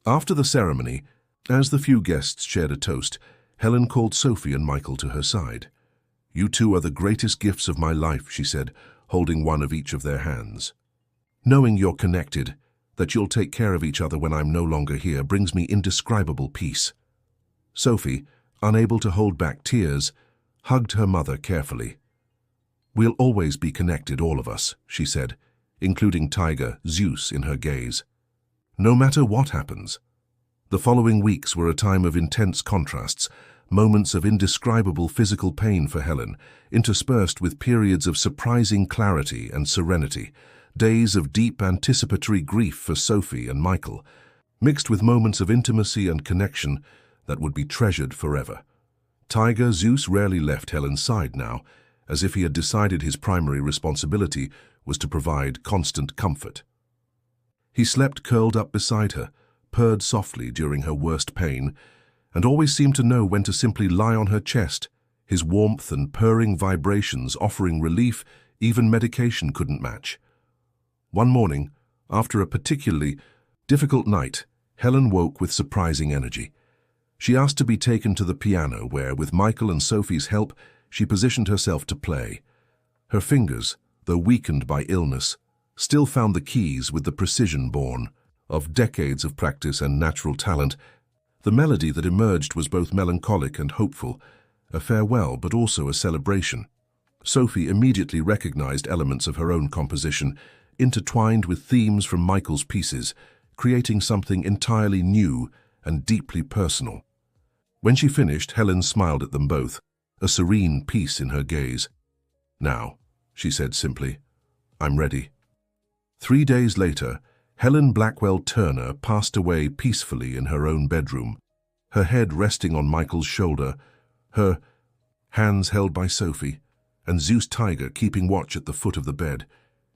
After the ceremony, as the few guests shared a toast, Helen called Sophie and Michael to her side. "You two are the greatest gifts of my life," she said, holding one of each of their hands. "Knowing you're connected, that you'll take care of each other when I'm no longer here, brings me indescribable peace." Sophie, unable to hold back tears, hugged her mother carefully. "We'll always be connected, all of us," she said, including Tiger Zeus in her gaze. "No matter what happens." The following weeks were a time of intense contrasts, moments of indescribable physical pain for Helen, interspersed with periods of surprising clarity and serenity, days of deep anticipatory grief for Sophie and Michael, mixed with moments of intimacy and connection that would be treasured forever. Tiger Zeus rarely left Helen's side now, as if he had decided his primary responsibility was to provide constant comfort. He slept curled up beside her, purred softly during her worst pain, and always seemed to know when to simply lie on her chest, his warmth and purring vibrations offering relief even medication couldn't match. One morning, after a particularly difficult night, Helen woke with surprising energy. She asked to be taken to the piano where, with Michael and Sophie's help, she positioned herself to play. Her fingers, though weakened by illness, still found the keys with the precision born of decades of practice and natural talent. The melody that emerged was both melancholic and hopeful, a farewell but also a celebration. Sophie immediately recognized elements of her own composition, intertwined with themes from Michael's pieces, creating something entirely new and deeply personal. When she finished, Helen smiled at them both, a serene peace in her gaze. "Now," she said simply, "I'm ready." 3 days later, Helen Blackwell Turner passed away peacefully in her own bedroom, her head resting on Michael's shoulder, her hands held by Sophie, and Zeus Tiger keeping watch at the foot of the bed,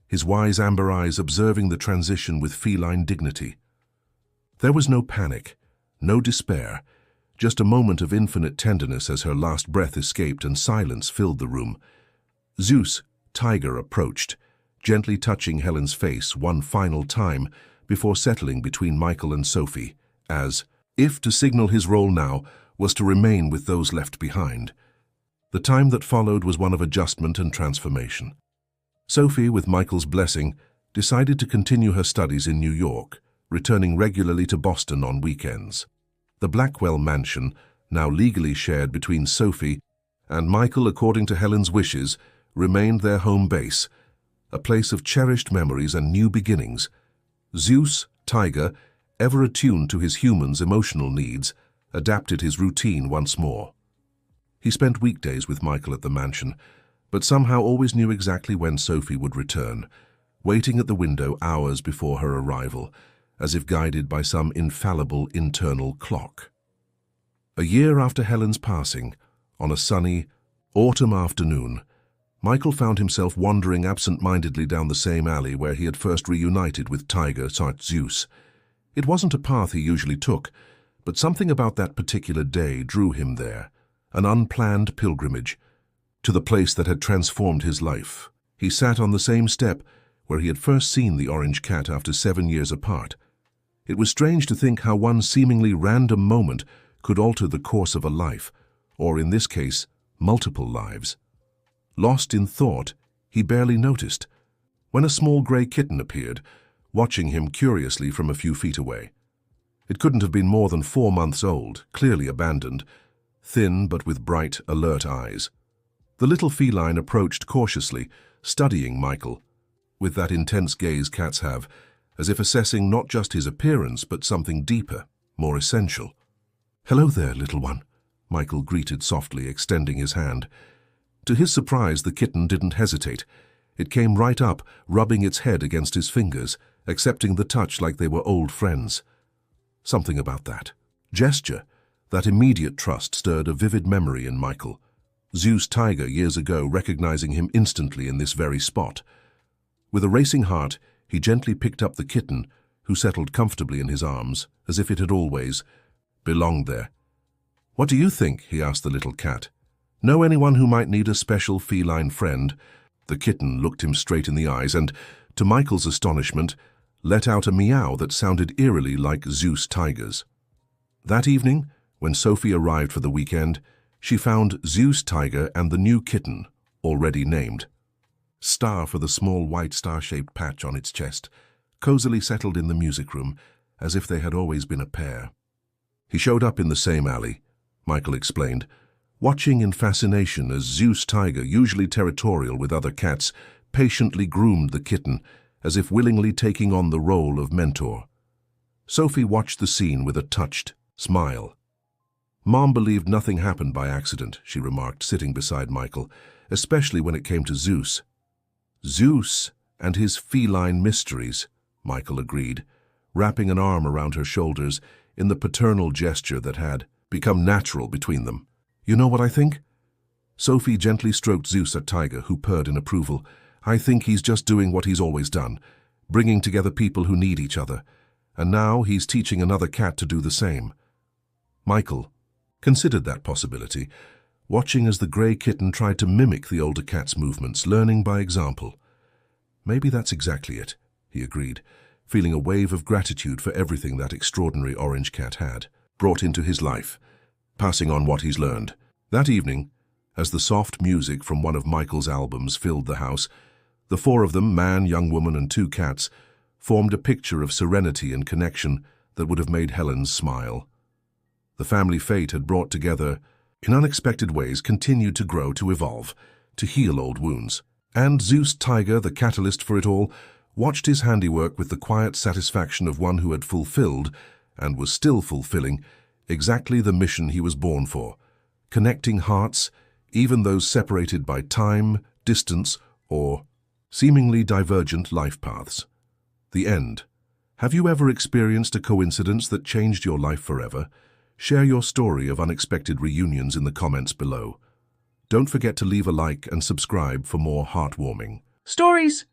his wise amber eyes observing the transition with feline dignity. There was no panic, no despair, just a moment of infinite tenderness as her last breath escaped and silence filled the room. Zeus Tiger approached, gently touching Helen's face one final time before settling between Michael and Sophie, as if to signal his role now was to remain with those left behind. The time that followed was one of adjustment and transformation. Sophie, with Michael's blessing, decided to continue her studies in New York, returning regularly to Boston on weekends. The Blackwell mansion, now legally shared between Sophie and Michael according to Helen's wishes, remained their home base, a place of cherished memories and new beginnings. Zeus Tiger, ever attuned to his humans' emotional needs, adapted his routine once more. He spent weekdays with Michael at the mansion, but somehow always knew exactly when Sophie would return, waiting at the window hours before her arrival, as if guided by some infallible internal clock. A year after Helen's passing, on a sunny, autumn afternoon, Michael found himself wandering absent-mindedly down the same alley where he had first reunited with Tiger Zeus. It wasn't a path he usually took, but something about that particular day drew him there, an unplanned pilgrimage, to the place that had transformed his life. He sat on the same step where he had first seen the orange cat after 7 years apart. It was strange to think how one seemingly random moment could alter the course of a life, or in this case, multiple lives. Lost in thought, he barely noticed, when a small grey kitten appeared, watching him curiously from a few feet away. It couldn't have been more than 4 months old, clearly abandoned, thin but with bright, alert eyes. The little feline approached cautiously, studying Michael, with that intense gaze cats have, as if assessing not just his appearance but something deeper, more essential. "Hello there, little one," Michael greeted softly, extending his hand. To his surprise, the kitten didn't hesitate. It came right up, rubbing its head against his fingers, accepting the touch like they were old friends. Something about that gesture, that immediate trust, stirred a vivid memory in Michael. Zeus Tiger years ago recognizing him instantly in this very spot. With a racing heart, he gently picked up the kitten, who settled comfortably in his arms, as if it had always belonged there. "What do you think?" he asked the little cat. "Know anyone who might need a special feline friend?" The kitten looked him straight in the eyes and, to Michael's astonishment, let out a meow that sounded eerily like Zeus Tiger's. That evening, when Sophie arrived for the weekend, she found Zeus Tiger and the new kitten, already named Star for the small white star-shaped patch on its chest, cozily settled in the music room, as if they had always been a pair. He showed up in the same alley, Michael explained, watching in fascination as Zeus Tiger, usually territorial with other cats, patiently groomed the kitten, as if willingly taking on the role of mentor. Sophie watched the scene with a touched smile. "Mom believed nothing happened by accident," she remarked, sitting beside Michael, "especially when it came to Zeus." "Zeus and his feline mysteries," Michael agreed, wrapping an arm around her shoulders in the paternal gesture that had become natural between them. "You know what I think? Sophie gently stroked Zeus at Tiger, who purred in approval. I think he's just doing what he's always done, bringing together people who need each other. And now he's teaching another cat to do the same. Michael considered that possibility, watching as the grey kitten tried to mimic the older cat's movements, learning by example. Maybe that's exactly it, he agreed, feeling a wave of gratitude for everything that extraordinary orange cat had brought into his life, passing on what he's learned. That evening, as the soft music from one of Michael's albums filled the house, the four of them, man, young woman, and two cats, formed a picture of serenity and connection that would have made Helen's smile. The family fate had brought together, in unexpected ways, continued to grow, to evolve, to heal old wounds. And Zeus Tiger, the catalyst for it all, watched his handiwork with the quiet satisfaction of one who had fulfilled, and was still fulfilling, exactly the mission he was born for, connecting hearts, even those separated by time, distance, or seemingly divergent life paths. The end. Have you ever experienced a coincidence that changed your life forever? Share your story of unexpected reunions in the comments below. Don't forget to leave a like and subscribe for more heartwarming stories.